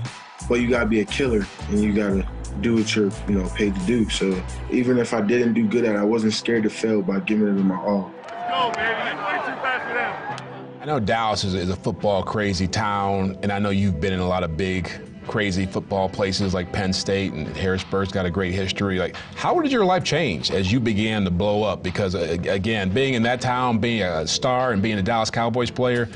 But you got to be a killer, and you got to do what you're, paid to do. So even if I didn't do good at it, I wasn't scared to fail by giving it my all. Let's go, baby. You play too fast for them. I know Dallas is a football crazy town, and I know you've been in a lot of big, crazy football places like Penn State, and Harrisburg's got a great history. Like, how did your life change as you began to blow up? Because again, being in that town, being a star and being a Dallas Cowboys player,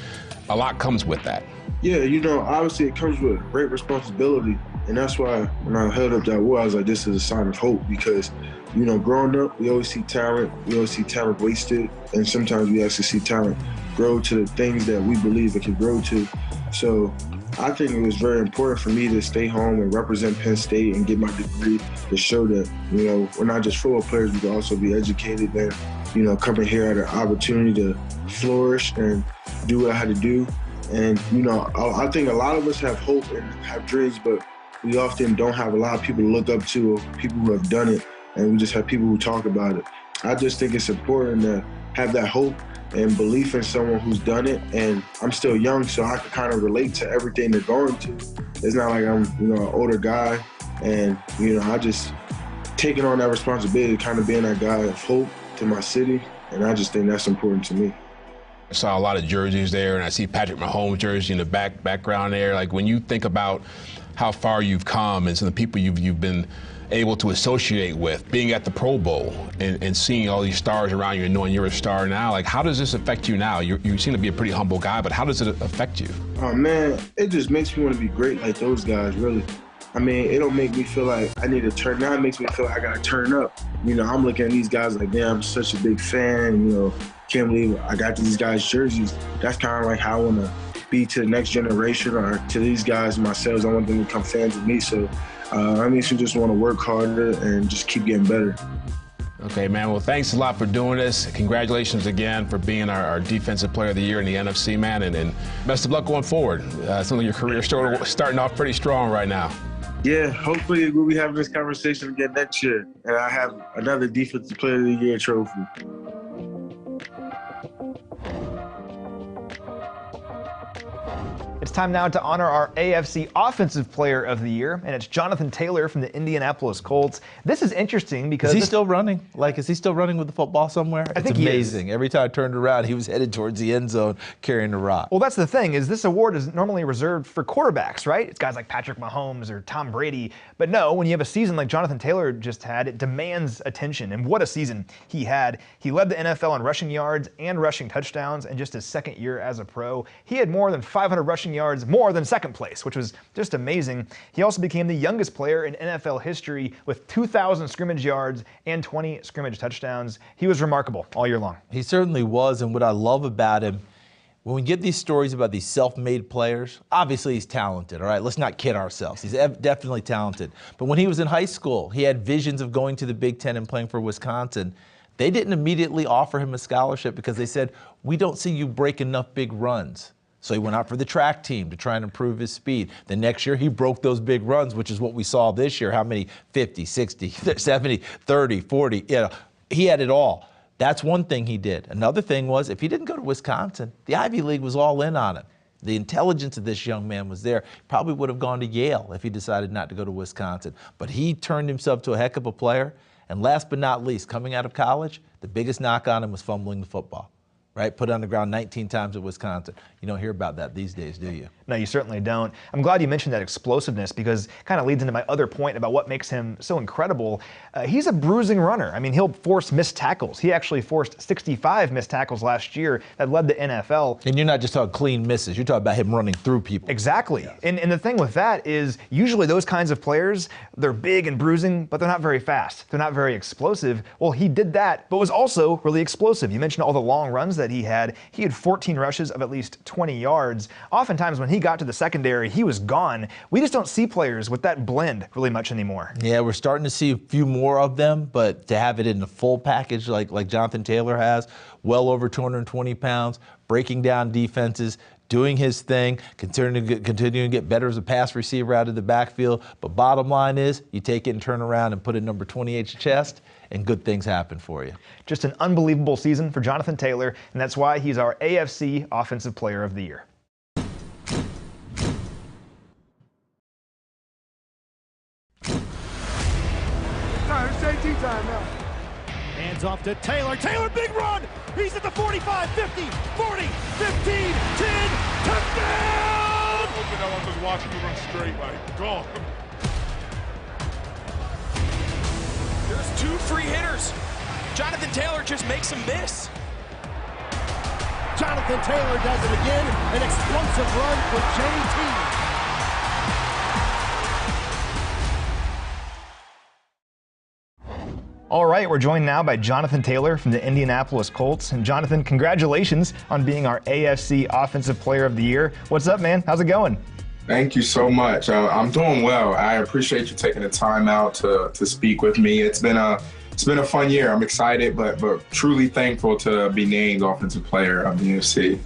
a lot comes with that. Yeah, obviously it comes with great responsibility. And that's why when I held up that award, I was like, this is a sign of hope because, you know, growing up, we always see talent. We always see talent wasted. And sometimes we actually see talent grow to the things that we believe it can grow to. So I think it was very important for me to stay home and represent Penn State and get my degree to show that, you know, we're not just football players, we can also be educated and, you know, coming here at an opportunity to flourish and do what I had to do. And, you know, I think a lot of us have hope and have dreams, but we often don't have a lot of people to look up to or people who have done it, and we just have people who talk about it. I just think it's important to have that hope and belief in someone who's done it. And I'm still young, so I can kind of relate to everything they're going to. It's not like I'm, you know, an older guy, and, you know, I just taking on that responsibility, kind of being that guy of hope to my city, and I just think that's important to me. I saw a lot of jerseys there, and I see Patrick Mahomes jersey in the background there. Like, when you think about how far you've come and some of the people you've been able to associate with, being at the Pro Bowl and seeing all these stars around you and knowing you're a star now, like, how does this affect you now? You seem to be a pretty humble guy, but how does it affect you? Oh, man, it just makes me want to be great like those guys, really. I mean, it don't make me feel like I need to turn down. It makes me feel like I got to turn up. You know, I'm looking at these guys like, damn, I'm such a big fan. You know, can't believe I got these guys' jerseys. That's kind of like how I want to be to the next generation or to these guys myself. I want them to become fans of me. So I mean, you just want to work harder and just keep getting better. Okay, man. Well, thanks a lot for doing this. Congratulations again for being our Defensive Player of the Year in the NFC, man. And best of luck going forward. Sounds like your career starting off pretty strong right now. Yeah, hopefully we'll be having this conversation again next year, and I have another Defensive Player of the Year trophy. It's time now to honor our AFC Offensive Player of the Year, and it's Jonathan Taylor from the Indianapolis Colts. This is interesting because... Is he still running? Like, is he still running with the football somewhere? I think it's amazing. Every time I turned around, he was headed towards the end zone carrying the rock. Well, that's the thing, is this award is normally reserved for quarterbacks, right? It's guys like Patrick Mahomes or Tom Brady. But no, when you have a season like Jonathan Taylor just had, it demands attention. And what a season he had. He led the NFL in rushing yards and rushing touchdowns in just his second year as a pro. He had more than 500 rushing yards, more than second place, which was just amazing. He also became the youngest player in NFL history with 2,000 scrimmage yards and 20 scrimmage touchdowns. He was remarkable all year long. He certainly was, and what I love about him, when we get these stories about these self-made players, obviously he's talented, all right? Let's not kid ourselves. He's definitely talented. But when he was in high school, he had visions of going to the Big Ten and playing for Wisconsin. They didn't immediately offer him a scholarship because they said, we don't see you break enough big runs. So he went out for the track team to try and improve his speed. The next year, he broke those big runs, which is what we saw this year. How many? 50, 60, 70, 30, 40. You know, he had it all. That's one thing he did. Another thing was, if he didn't go to Wisconsin, the Ivy League was all in on him. The intelligence of this young man was there. Probably would have gone to Yale if he decided not to go to Wisconsin. But he turned himself to a heck of a player. And last but not least, coming out of college, the biggest knock on him was fumbling the football. Right? Put it on the ground 19 times at Wisconsin. You don't hear about that these days, do you? No, you certainly don't. I'm glad you mentioned that explosiveness because it kind of leads into my other point about what makes him so incredible. He's a bruising runner. I mean, he'll force missed tackles. He actually forced 65 missed tackles last year that led the NFL. And you're not just talking clean misses. You're talking about him running through people. Exactly. Yes. And the thing with that is usually those kinds of players, they're big and bruising, but they're not very fast. They're not very explosive. Well, he did that, but was also really explosive. You mentioned all the long runs that he had 14 rushes of at least 20 yards. Oftentimes when he got to the secondary, he was gone. We just don't see players with that blend really much anymore. Yeah, we're starting to see a few more of them, but to have it in the full package like Jonathan Taylor has, well over 220 pounds, breaking down defenses, doing his thing, continuing to get better as a pass receiver out of the backfield. But bottom line is, you take it and turn around and put it number 28 your chest, and good things happen for you. Just an unbelievable season for Jonathan Taylor, and that's why he's our AFC Offensive Player of the Year. It's JT time now. Hands off to Taylor. Taylor, big run. He's at the 45, 50, 40, 15, 10. Touchdown! I'm just watching you run straight, like, go. There's two free hitters. Jonathan Taylor just makes them miss. Jonathan Taylor does it again. An explosive run for JT. All right, we're joined now by Jonathan Taylor from the Indianapolis Colts. And Jonathan, congratulations on being our AFC Offensive Player of the Year. What's up, man? How's it going? Thank you so much. I'm doing well. I appreciate you taking the time out to speak with me. It's been a fun year. I'm excited, but truly thankful to be named Offensive Player of the AFC.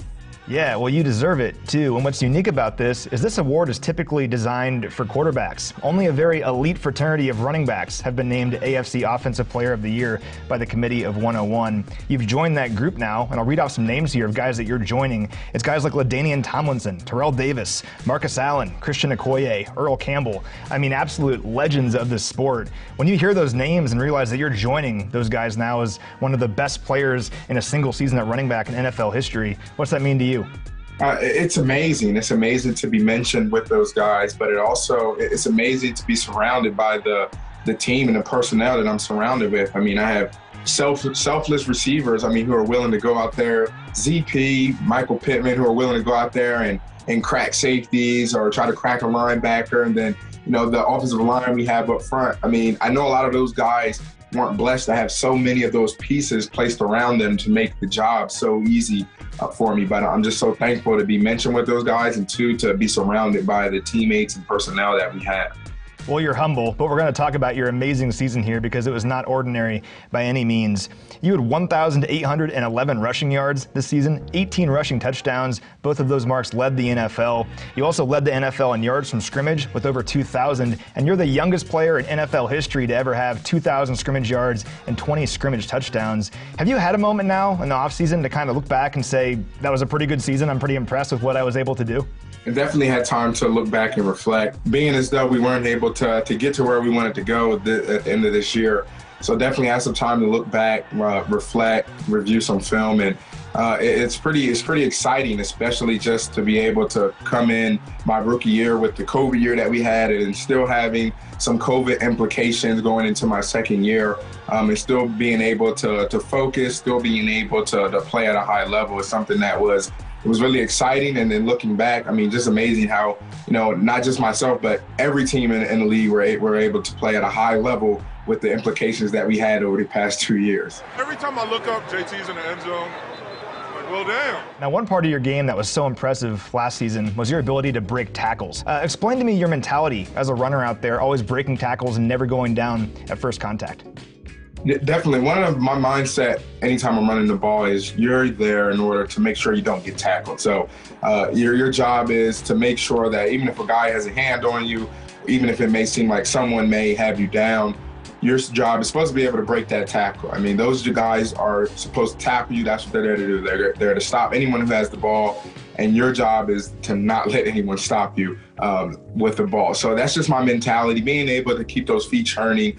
Yeah, well, you deserve it, too. And what's unique about this is this award is typically designed for quarterbacks. Only a very elite fraternity of running backs have been named AFC Offensive Player of the Year by the Committee of 101. You've joined that group now, and I'll read off some names here of guys that you're joining. It's guys like LaDainian Tomlinson, Terrell Davis, Marcus Allen, Christian Okoye, Earl Campbell. I mean, absolute legends of this sport. When you hear those names and realize that you're joining those guys now as one of the best players in a single season at running back in NFL history, what's that mean to you? It's amazing. It's amazing to be mentioned with those guys, but it's amazing to be surrounded by the team and the personnel that I'm surrounded with. I mean, I have selfless receivers, who are willing to go out there, ZP, Michael Pittman, who are willing to go out there and crack safeties or try to crack a linebacker. And then, the offensive line we have up front. I know a lot of those guys weren't blessed to have so many of those pieces placed around them to make the job so easy for me, but I'm just so thankful to be mentioned with those guys, and two, to be surrounded by the teammates and personnel that we have. Well, you're humble, but we're going to talk about your amazing season here because it was not ordinary by any means. You had 1,811 rushing yards this season, 18 rushing touchdowns. Both of those marks led the NFL. You also led the NFL in yards from scrimmage with over 2,000, and you're the youngest player in NFL history to ever have 2,000 scrimmage yards and 20 scrimmage touchdowns. Have you had a moment now in the offseason to kind of look back and say, that was a pretty good season, I'm pretty impressed with what I was able to do? I definitely had time to look back and reflect, being as though we weren't able to get to where we wanted to go at the end of this year. So definitely had some time to look back, reflect, review some film, and it's pretty exciting, especially just to be able to come in my rookie year with the COVID year that we had, and still having some COVID implications going into my second year, and still being able to focus, still being able to play at a high level is something that was really exciting. And then looking back, just amazing how, not just myself, but every team in the league were able to play at a high level with the implications that we had over the past 2 years. Every time I look up, JT's in the end zone. Well, damn. Now, one part of your game that was so impressive last season was your ability to break tackles. Explain to me your mentality as a runner out there, always breaking tackles and never going down at first contact. Definitely. One of my mindset anytime I'm running the ball is you're there in order to make sure you don't get tackled. So your job is to make sure that even if a guy has a hand on you, even if it may seem like someone may have you down, your job is supposed to be able to break that tackle. Those guys are supposed to tackle you. That's what they're there to do. They're there to stop anyone who has the ball, and your job is to not let anyone stop you with the ball. So that's just my mentality, being able to keep those feet churning,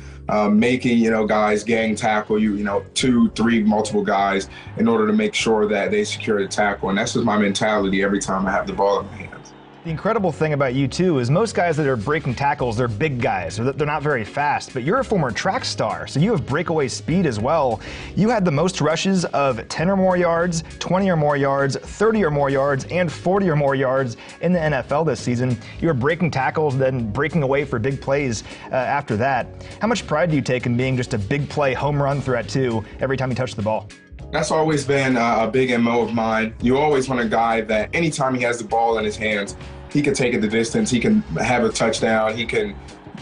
making, guys gang tackle you, 2, 3, multiple guys in order to make sure that they secure the tackle. And that's just my mentality every time I have the ball in my hands. The incredible thing about you, too, is most guys that are breaking tackles, they're big guys, or they're not very fast, but you're a former track star, so you have breakaway speed as well. You had the most rushes of 10 or more yards, 20 or more yards, 30 or more yards, and 40 or more yards in the NFL this season. You were breaking tackles, then breaking away for big plays after that. How much pride do you take in being just a big play home run threat, too, every time you touch the ball? That's always been a big MO of mine. You always want a guy that anytime he has the ball in his hands, he can take it the distance, he can have a touchdown, he can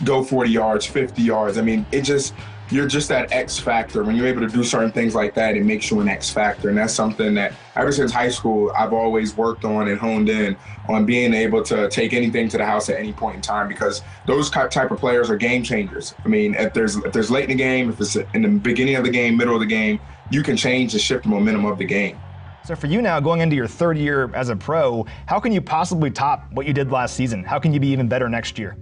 go 40 yards, 50 yards. You're just that X factor. When you're able to do certain things like that, it makes you an X factor. And that's something that ever since high school, I've always worked on and honed in on being able to take anything to the house at any point in time, because those type of players are game changers. If there's late in the game, if it's in the beginning of the game, middle of the game, you can change and shift the momentum of the game. So for you now, going into your third year as a pro, how can you possibly top what you did last season? How can you be even better next year?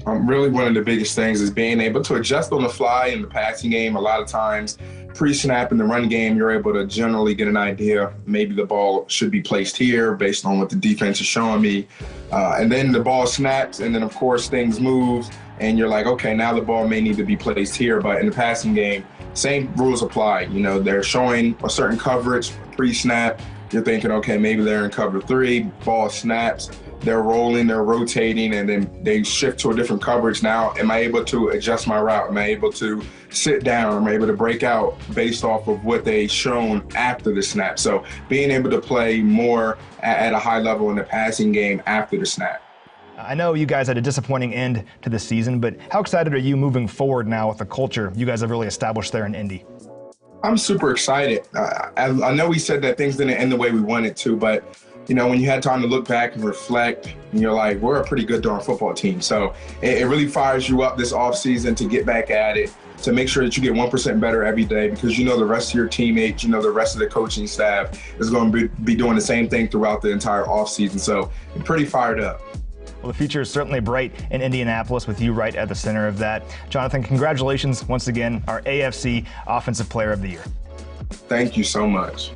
Really one of the biggest things is being able to adjust on the fly in the passing game. A lot of times, pre-snap in the run game, you're able to generally get an idea. Maybe the ball should be placed here based on what the defense is showing me. And then the ball snaps, and then, of course, things move, and you're like, okay, now the ball may need to be placed here. But in the passing game, same rules apply. They're showing a certain coverage pre-snap. You're thinking, okay, maybe they're in cover 3, ball snaps. they're rolling, they're rotating, and then they shift to a different coverage. Now, am I able to adjust my route? Am I able to sit down? Am I able to break out based off of what they shown after the snap? So being able to play more at a high level in the passing game after the snap. I know you guys had a disappointing end to the season, but how excited are you moving forward now with the culture you guys have really established there in Indy? I'm super excited. I know we said that things didn't end the way we wanted to, but you know, when you had time to look back and reflect, and you're like, we're a pretty good darn football team. So it really fires you up this offseason to get back at it, to make sure that you get 1% better every day, because you know the rest of your teammates, you know the rest of the coaching staff is going to be doing the same thing throughout the entire offseason. So I'm pretty fired up. Well, the future is certainly bright in Indianapolis with you right at the center of that. Jonathan, congratulations once again, our AFC Offensive Player of the Year. Thank you so much.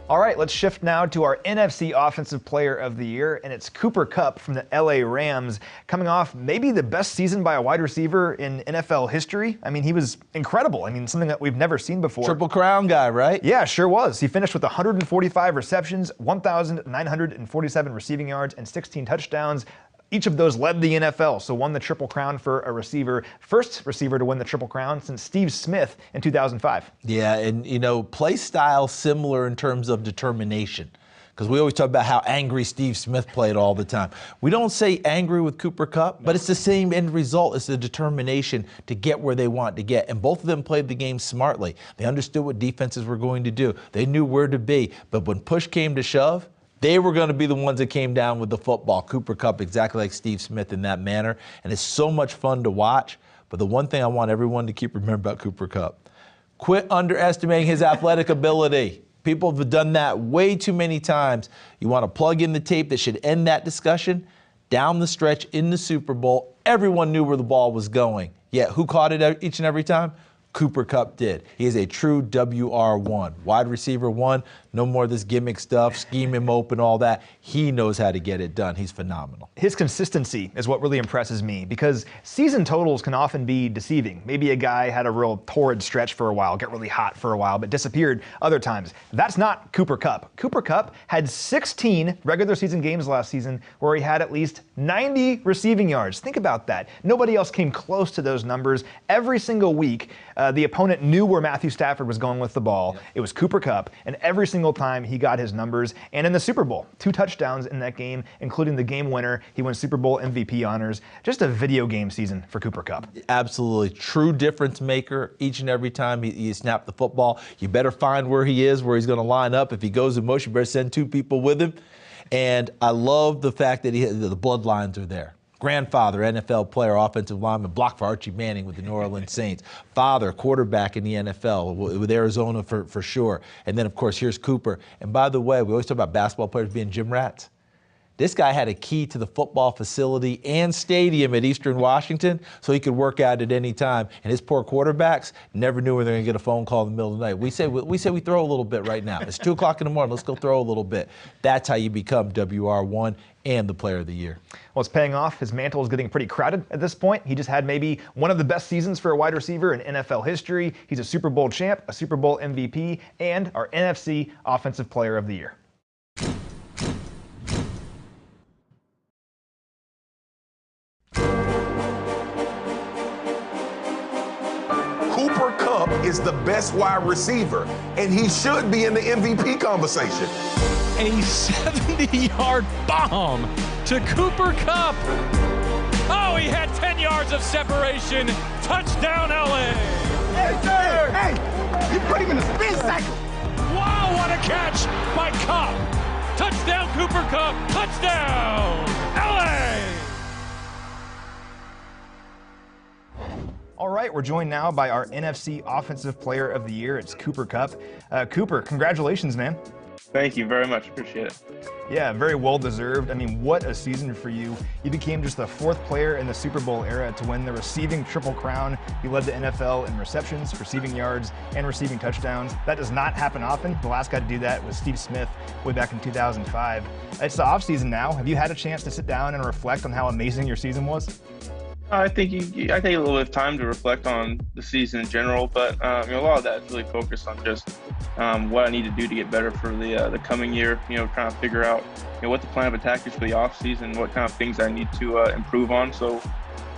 All right, let's shift now to our NFC Offensive Player of the Year, and it's Cooper Kupp from the LA Rams, coming off maybe the best season by a wide receiver in NFL history. I mean, he was incredible. I mean, something that we've never seen before. Triple Crown guy, right? Yeah, sure was. He finished with 145 receptions, 1,947 receiving yards, and 16 touchdowns. Each of those led the NFL, so won the Triple Crown for a receiver. First receiver to win the Triple Crown since Steve Smith in 2005. Yeah, and you know, play style similar in terms of determination. Because we always talk about how angry Steve Smith played all the time. We don't say angry with Cooper Kupp, but it's the same end result. It's the determination to get where they want to get. And both of them played the game smartly. They understood what defenses were going to do. They knew where to be. But when push came to shove, they were going to be the ones that came down with the football. Cooper Kupp, exactly like Steve Smith in that manner. And it's so much fun to watch. But the one thing I want everyone to keep remembering about Cooper Kupp, quit underestimating his athletic ability. People have done that way too many times. You want to plug in the tape that should end that discussion. Down the stretch in the Super Bowl, everyone knew where the ball was going. Yet who caught it each and every time? Cooper Kupp did. He is a true WR1, wide receiver one. No more of this gimmick stuff, scheme him open, all that. He knows how to get it done. He's phenomenal. His consistency is what really impresses me, because season totals can often be deceiving. Maybe a guy had a real torrid stretch for a while, get really hot for a while, but disappeared other times. That's not Cooper Kupp. Cooper Kupp had 16 regular season games last season where he had at least 90 receiving yards. Think about that. Nobody else came close to those numbers. Every single week, the opponent knew where Matthew Stafford was going with the ball. It was Cooper Kupp, and every single time he got his numbers. And in the Super Bowl, 2 touchdowns in that game, including the game winner. He won Super Bowl MVP honors. Just a video game season for Cooper Kupp. Absolutely. True difference maker each and every time he snapped the football. You better find where he is, where he's going to line up. If he goes in motion, you better send 2 people with him. And I love the fact that the bloodlines are there. Grandfather, NFL player, offensive lineman, blocked for Archie Manning with the New Orleans Saints. Father, quarterback in the NFL with Arizona for sure. And then, of course, here's Cooper. And by the way, we always talk about basketball players being gym rats. This guy had a key to the football facility and stadium at Eastern Washington so he could work out at any time. And his poor quarterbacks never knew when they were going to get a phone call in the middle of the night. We say we throw a little bit right now. It's 2 o'clock in the morning. Let's go throw a little bit. That's how you become WR1 and the Player of the Year. Well, it's paying off. His mantle is getting pretty crowded at this point. He just had maybe one of the best seasons for a wide receiver in NFL history. He's a Super Bowl champ, a Super Bowl MVP, and our NFC Offensive Player of the Year. Cooper Kupp is the best wide receiver, and he should be in the MVP conversation. A 70-yard bomb to Cooper Kupp. Oh, he had 10 yards of separation. Touchdown, LA. Hey, you put him in a spin cycle. Wow, what a catch by Kupp. Touchdown, Cooper Kupp. Touchdown, LA. All right, we're joined now by our NFC Offensive Player of the Year. It's Cooper Kupp. Cooper, congratulations, man. Thank you very much. Appreciate it. Yeah, very well deserved. I mean, what a season for you. You became just the 4th player in the Super Bowl era to win the receiving Triple Crown. You led the NFL in receptions, receiving yards, and receiving touchdowns. That does not happen often. The last guy to do that was Steve Smith way back in 2005. It's the offseason now. Have you had a chance to sit down and reflect on how amazing your season was? I think I take a little bit of time to reflect on the season in general, but a lot of that is really focused on just what I need to do to get better for the coming year. Trying to figure out what the plan of attack is for the off season, what kind of things I need to improve on. So,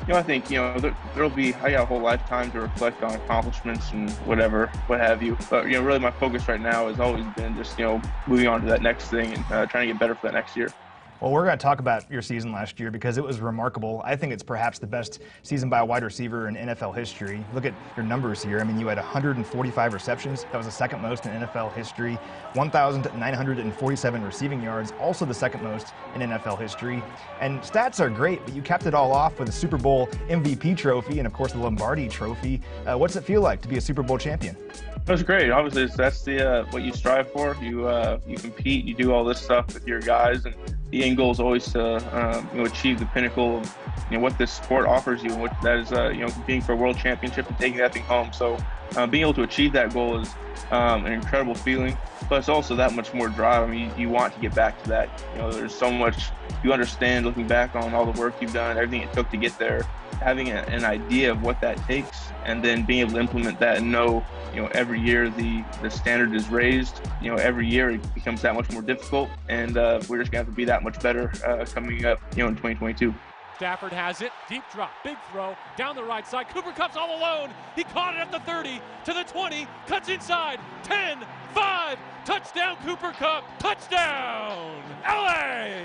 I think there'll be I got a whole lifetime to reflect on accomplishments and what have you. But really my focus right now has always been just moving on to that next thing and trying to get better for that next year. Well, we're going to talk about your season last year because it was remarkable. I think it's perhaps the best season by a wide receiver in NFL history. Look at your numbers here. I mean, you had 145 receptions. That was the second most in NFL history. 1,947 receiving yards, also the second most in NFL history. And stats are great, but you capped it all off with a Super Bowl MVP trophy and, of course, the Lombardi trophy. What's it feel like to be a Super Bowl champion? That's great. Obviously, that's the what you strive for. You compete. You do all this stuff with your guys, and the end goal is always to achieve the pinnacle of what this sport offers you, and what that is competing for a world championship and taking that thing home. So being able to achieve that goal is an incredible feeling, but it's also that much more drive. I mean, you want to get back to that. There's so much you understand looking back on all the work you've done, everything it took to get there, having an idea of what that takes, and then being able to implement that and know every year the standard is raised. Every year it becomes that much more difficult, and we're just gonna have to be that much better coming up in 2022. Stafford has it, deep drop, big throw, down the right side. Cooper Kupp's all alone. He caught it at the 30, to the 20, cuts inside, 10, 5, touchdown Cooper Kupp, touchdown, LA!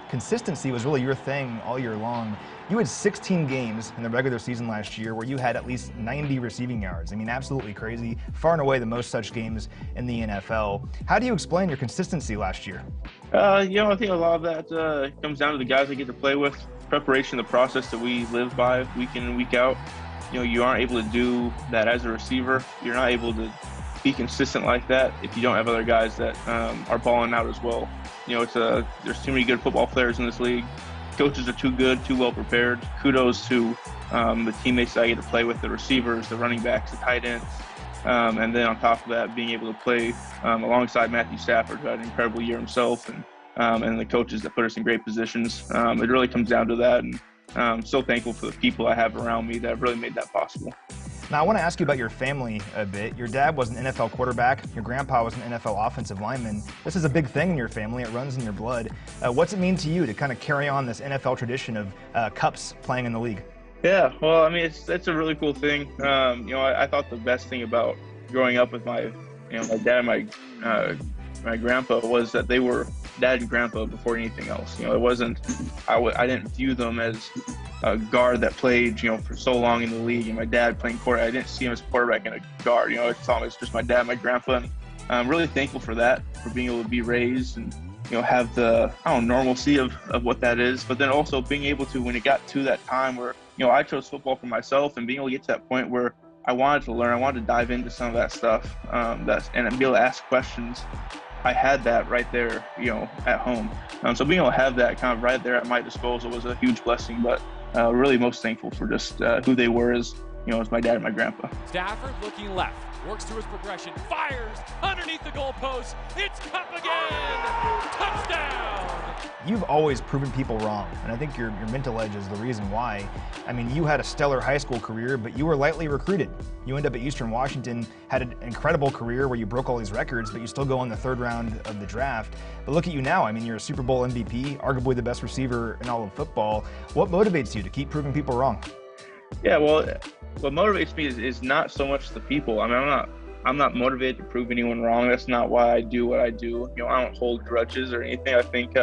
Consistency was really your thing all year long. You had 16 games in the regular season last year where you had at least 90 receiving yards. I mean, absolutely crazy. Far and away the most such games in the NFL. How do you explain your consistency last year? I think a lot of that comes down to the guys I get to play with. Preparation, the process that we live by week in and week out. You aren't able to do that as a receiver. You're not able to be consistent like that if you don't have other guys that are balling out as well. There's too many good football players in this league. Coaches are too good, too well prepared. Kudos to the teammates that I get to play with, the receivers, the running backs, the tight ends. And then on top of that, being able to play alongside Matthew Stafford, who had an incredible year himself, and the coaches that put us in great positions. It really comes down to that, and I'm so thankful for the people I have around me that have really made that possible. Now, I want to ask you about your family a bit. Your dad was an NFL quarterback. Your grandpa was an NFL offensive lineman. This is a big thing in your family. It runs in your blood. What's it mean to you to kind of carry on this NFL tradition of Kupps playing in the league? Yeah, well, I mean, it's a really cool thing. I thought the best thing about growing up with my dad and my grandpa was that they were dad and grandpa before anything else. It wasn't, I didn't view them as a guard that played, for so long in the league, and my dad playing quarterback. I didn't see him as a quarterback and a guard. I saw him as just my dad, my grandpa, and I'm really thankful for that, for being able to be raised and have the normalcy of what that is. But then also being able to, when it got to that time where I chose football for myself, and being able to get to that point where I wanted to learn, I wanted to dive into some of that stuff, and be able to ask questions. I had that right there, at home. So being able to have that kind of right there at my disposal was a huge blessing. But really most thankful for just who they were as my dad and my grandpa. Stafford looking left, works through his progression, fires underneath the goalpost. It's Kupp again! Touchdown! You've always proven people wrong, and I think your mental edge is the reason why. I mean, you had a stellar high school career, but you were lightly recruited. You end up at Eastern Washington, had an incredible career where you broke all these records, but you still go in the third round of the draft. But look at you now. I mean, you're a Super Bowl MVP, arguably the best receiver in all of football. What motivates you to keep proving people wrong? Yeah, well, what motivates me is not so much the people. I mean, I'm not motivated to prove anyone wrong. That's not why I do what I do. I don't hold grudges or anything. I think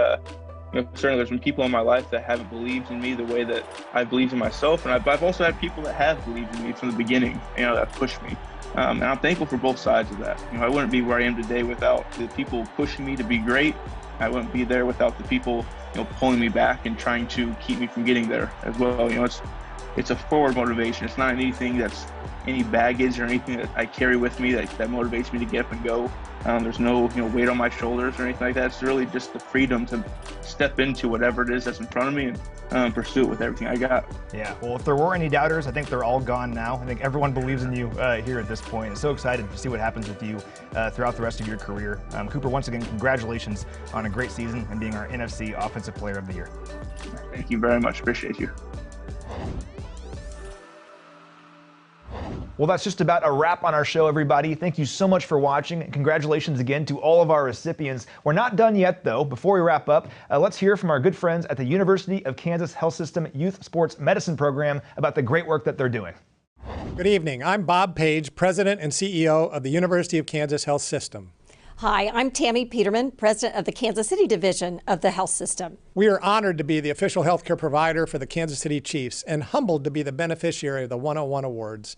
certainly there's been people in my life that haven't believed in me the way that I believed in myself, and I've also had people that have believed in me from the beginning, that pushed me. And I'm thankful for both sides of that. I wouldn't be where I am today without the people pushing me to be great. I wouldn't be there without the people, pulling me back and trying to keep me from getting there as well. It's a forward motivation. It's not anything that's any baggage or anything that I carry with me that motivates me to get up and go. There's no weight on my shoulders or anything like that. It's really just the freedom to step into whatever it is that's in front of me and pursue it with everything I got. Yeah, well, if there were any doubters, I think they're all gone now. I think everyone believes in you here at this point. I'm so excited to see what happens with you throughout the rest of your career. Cooper, once again, congratulations on a great season and being our NFC Offensive Player of the Year. Thank you very much. Appreciate you. Well, that's just about a wrap on our show, everybody. Thank you so much for watching. And congratulations again to all of our recipients. We're not done yet, though. Before we wrap up, let's hear from our good friends at the University of Kansas Health System Youth Sports Medicine Program about the great work that they're doing. Good evening. I'm Bob Page, President and CEO of the University of Kansas Health System. Hi, I'm Tammy Peterman, President of the Kansas City Division of the Health System. We are honored to be the official healthcare provider for the Kansas City Chiefs and humbled to be the beneficiary of the 101 Awards.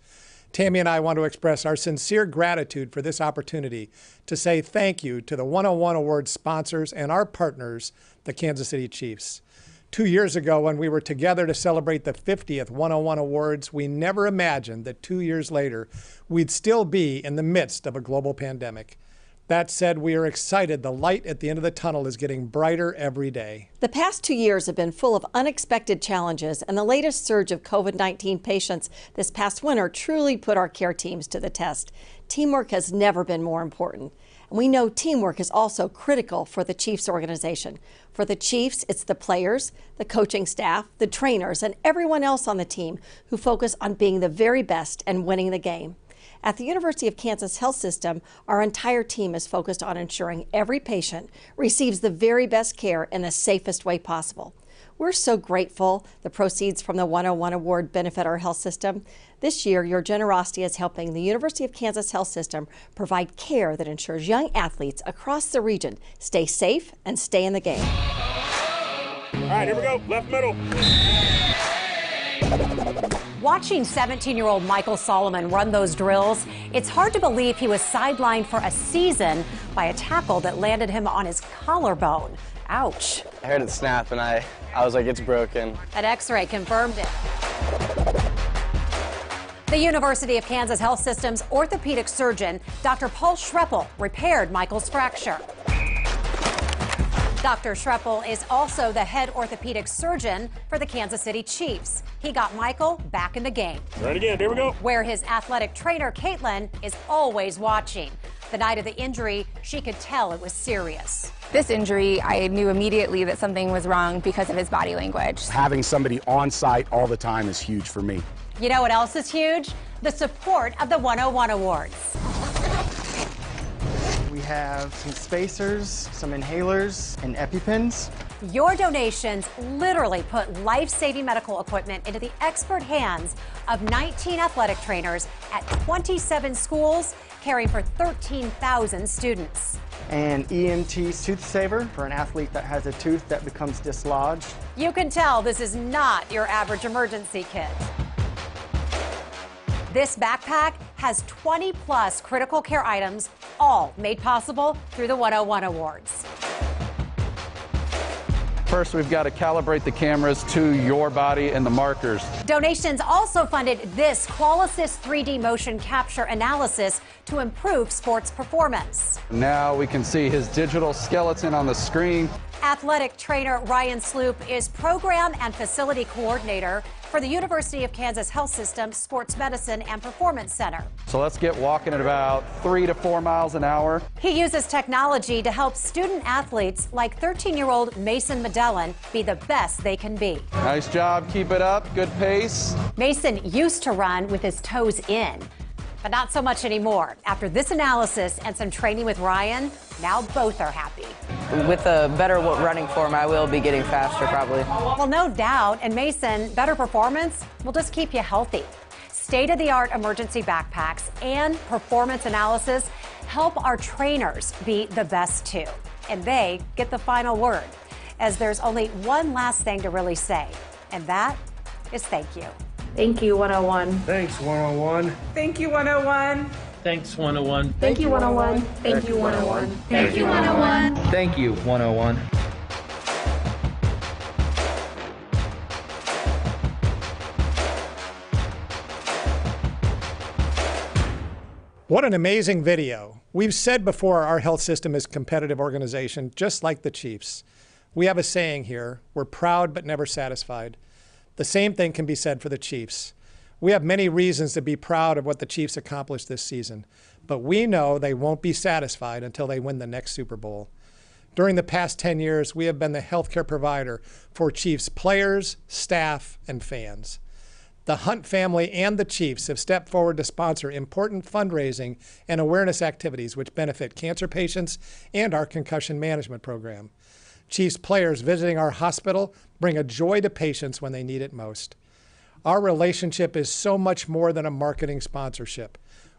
Tammy and I want to express our sincere gratitude for this opportunity to say thank you to the 101 Awards sponsors and our partners, the Kansas City Chiefs. 2 years ago, when we were together to celebrate the 50th 101 Awards, we never imagined that 2 years later, we'd still be in the midst of a global pandemic. That said, we are excited the light at the end of the tunnel is getting brighter every day. The past 2 years have been full of unexpected challenges, and the latest surge of COVID-19 patients this past winter truly put our care teams to the test. Teamwork has never been more important. And we know teamwork is also critical for the Chiefs organization. For the Chiefs, it's the players, the coaching staff, the trainers, and everyone else on the team who focus on being the very best and winning the game. At the University of Kansas Health System, our entire team is focused on ensuring every patient receives the very best care in the safest way possible. We're so grateful the proceeds from the 101 Award benefit our health system. This year, your generosity is helping the University of Kansas Health System provide care that ensures young athletes across the region stay safe and stay in the game. All right, here we go. Left middle. Watching 17-year-old Michael Solomon run those drills, it's hard to believe he was sidelined for a season by a tackle that landed him on his collarbone. Ouch. I heard it snap and I was like, it's broken. An X-ray confirmed it. The University of Kansas Health System's orthopedic surgeon, Dr. Paul Schreppel, repaired Michael's fracture. Dr. Schreppel is also the head orthopedic surgeon for the Kansas City Chiefs. He got Michael back in the game. Right again, here we go. Where his athletic trainer, Caitlin, is always watching. The night of the injury, she could tell it was serious. This injury, I knew immediately that something was wrong because of his body language. Having somebody on site all the time is huge for me. You know what else is huge? The support of the 101 Awards. We have some spacers, some inhalers, and EpiPens. Your donations literally put life-saving medical equipment into the expert hands of 19 athletic trainers at 27 schools, caring for 13,000 students. And EMT tooth saver for an athlete that has a tooth that becomes dislodged. You can tell this is not your average emergency kit. This backpack has 20-plus critical care items, all made possible through the 101 Awards. First, we've got to calibrate the cameras to your body and the markers. Donations also funded this QualAssist 3D motion capture analysis to improve sports performance. Now we can see his digital skeleton on the screen. Athletic trainer Ryan Sloop is program and facility coordinator for the University of Kansas Health System Sports Medicine and Performance Center. So let's get walking at about 3 to 4 miles an hour. He uses technology to help student athletes like 13-year-old Mason Medellin be the best they can be. Nice job, keep it up, good pace. Mason used to run with his toes in, but not so much anymore. After this analysis and some training with Ryan, now both are happy. With a better running form, I will be getting faster probably. Well, no doubt. And Mason, better performance will just keep you healthy. State-of-the-art emergency backpacks and performance analysis help our trainers be the best too. And they get the final word, as there's only one last thing to really say, and that is thank you. Thank you, 101. Thanks, 101. Thank you, 101. Thanks, 101. Thank you, 101. Thank you, 101. Thank you, 101. Thank you, 101. What an amazing video. We've said before our health system is a competitive organization, just like the Chiefs. We have a saying here, we're proud but never satisfied. The same thing can be said for the Chiefs. We have many reasons to be proud of what the Chiefs accomplished this season, but we know they won't be satisfied until they win the next Super Bowl. During the past 10 years, we have been the healthcare provider for Chiefs players, staff, and fans. The Hunt family and the Chiefs have stepped forward to sponsor important fundraising and awareness activities which benefit cancer patients and our concussion management program. Chiefs players visiting our hospital bring a joy to patients when they need it most. Our relationship is so much more than a marketing sponsorship.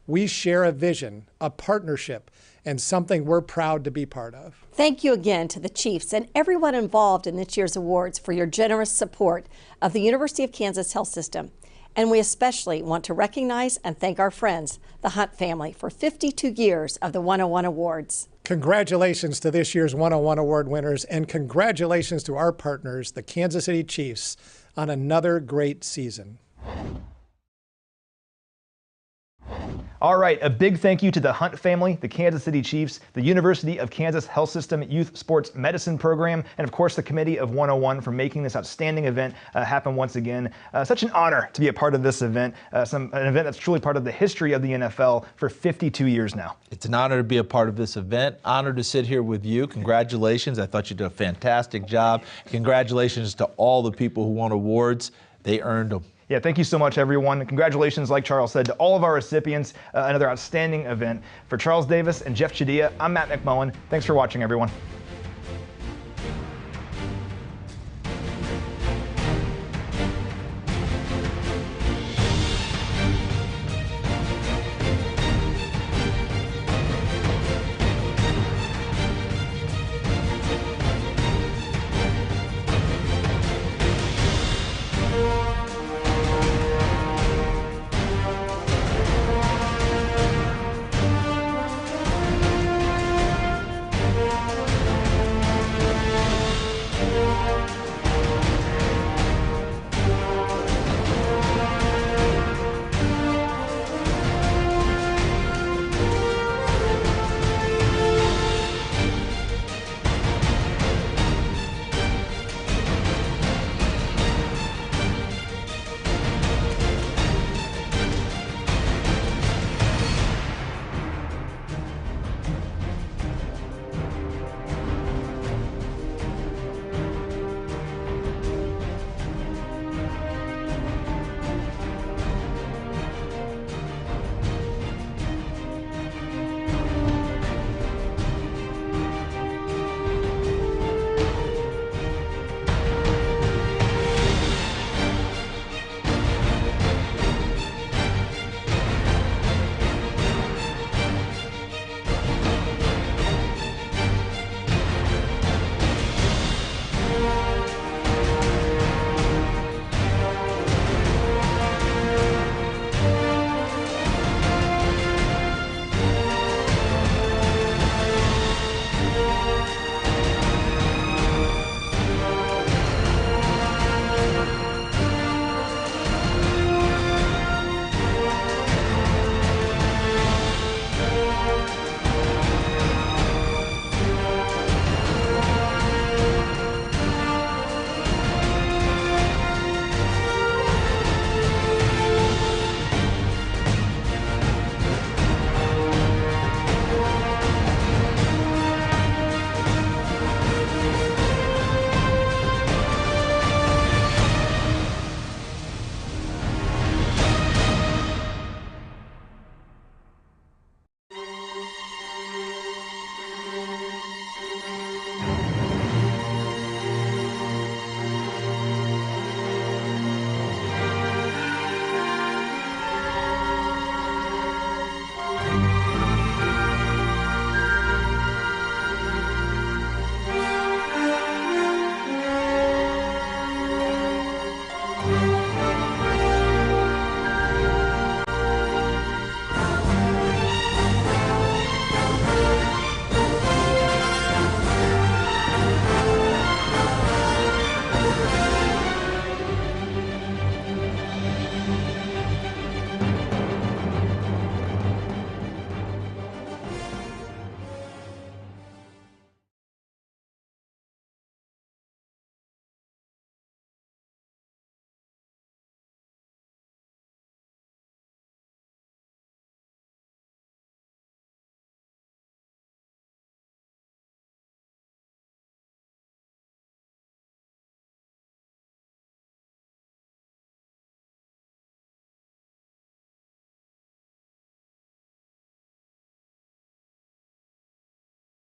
We share a vision, a partnership, and something we're proud to be part of. Thank you again to the Chiefs and everyone involved in this year's awards for your generous support of the University of Kansas Health System. And we especially want to recognize and thank our friends, the Hunt family, for 52 years of the 101 Awards. Congratulations to this year's 101 Award winners, and congratulations to our partners, the Kansas City Chiefs, on another great season. All right, a big thank you to the Hunt family, the Kansas City Chiefs, the University of Kansas Health System Youth Sports Medicine Program, and of course the Committee of 101 for making this outstanding event happen once again. Such an honor to be a part of this event, an event that's truly part of the history of the NFL for 52 years now. It's an honor to be a part of this event. Honored to sit here with you. Congratulations. I thought you did a fantastic job. Congratulations to all the people who won awards. They earned them. Yeah, thank you so much, everyone. And congratulations, like Charles said, to all of our recipients. Another outstanding event. For Charles Davis and Jeff Chadilla, I'm Matt McMullen. Thanks for watching, everyone.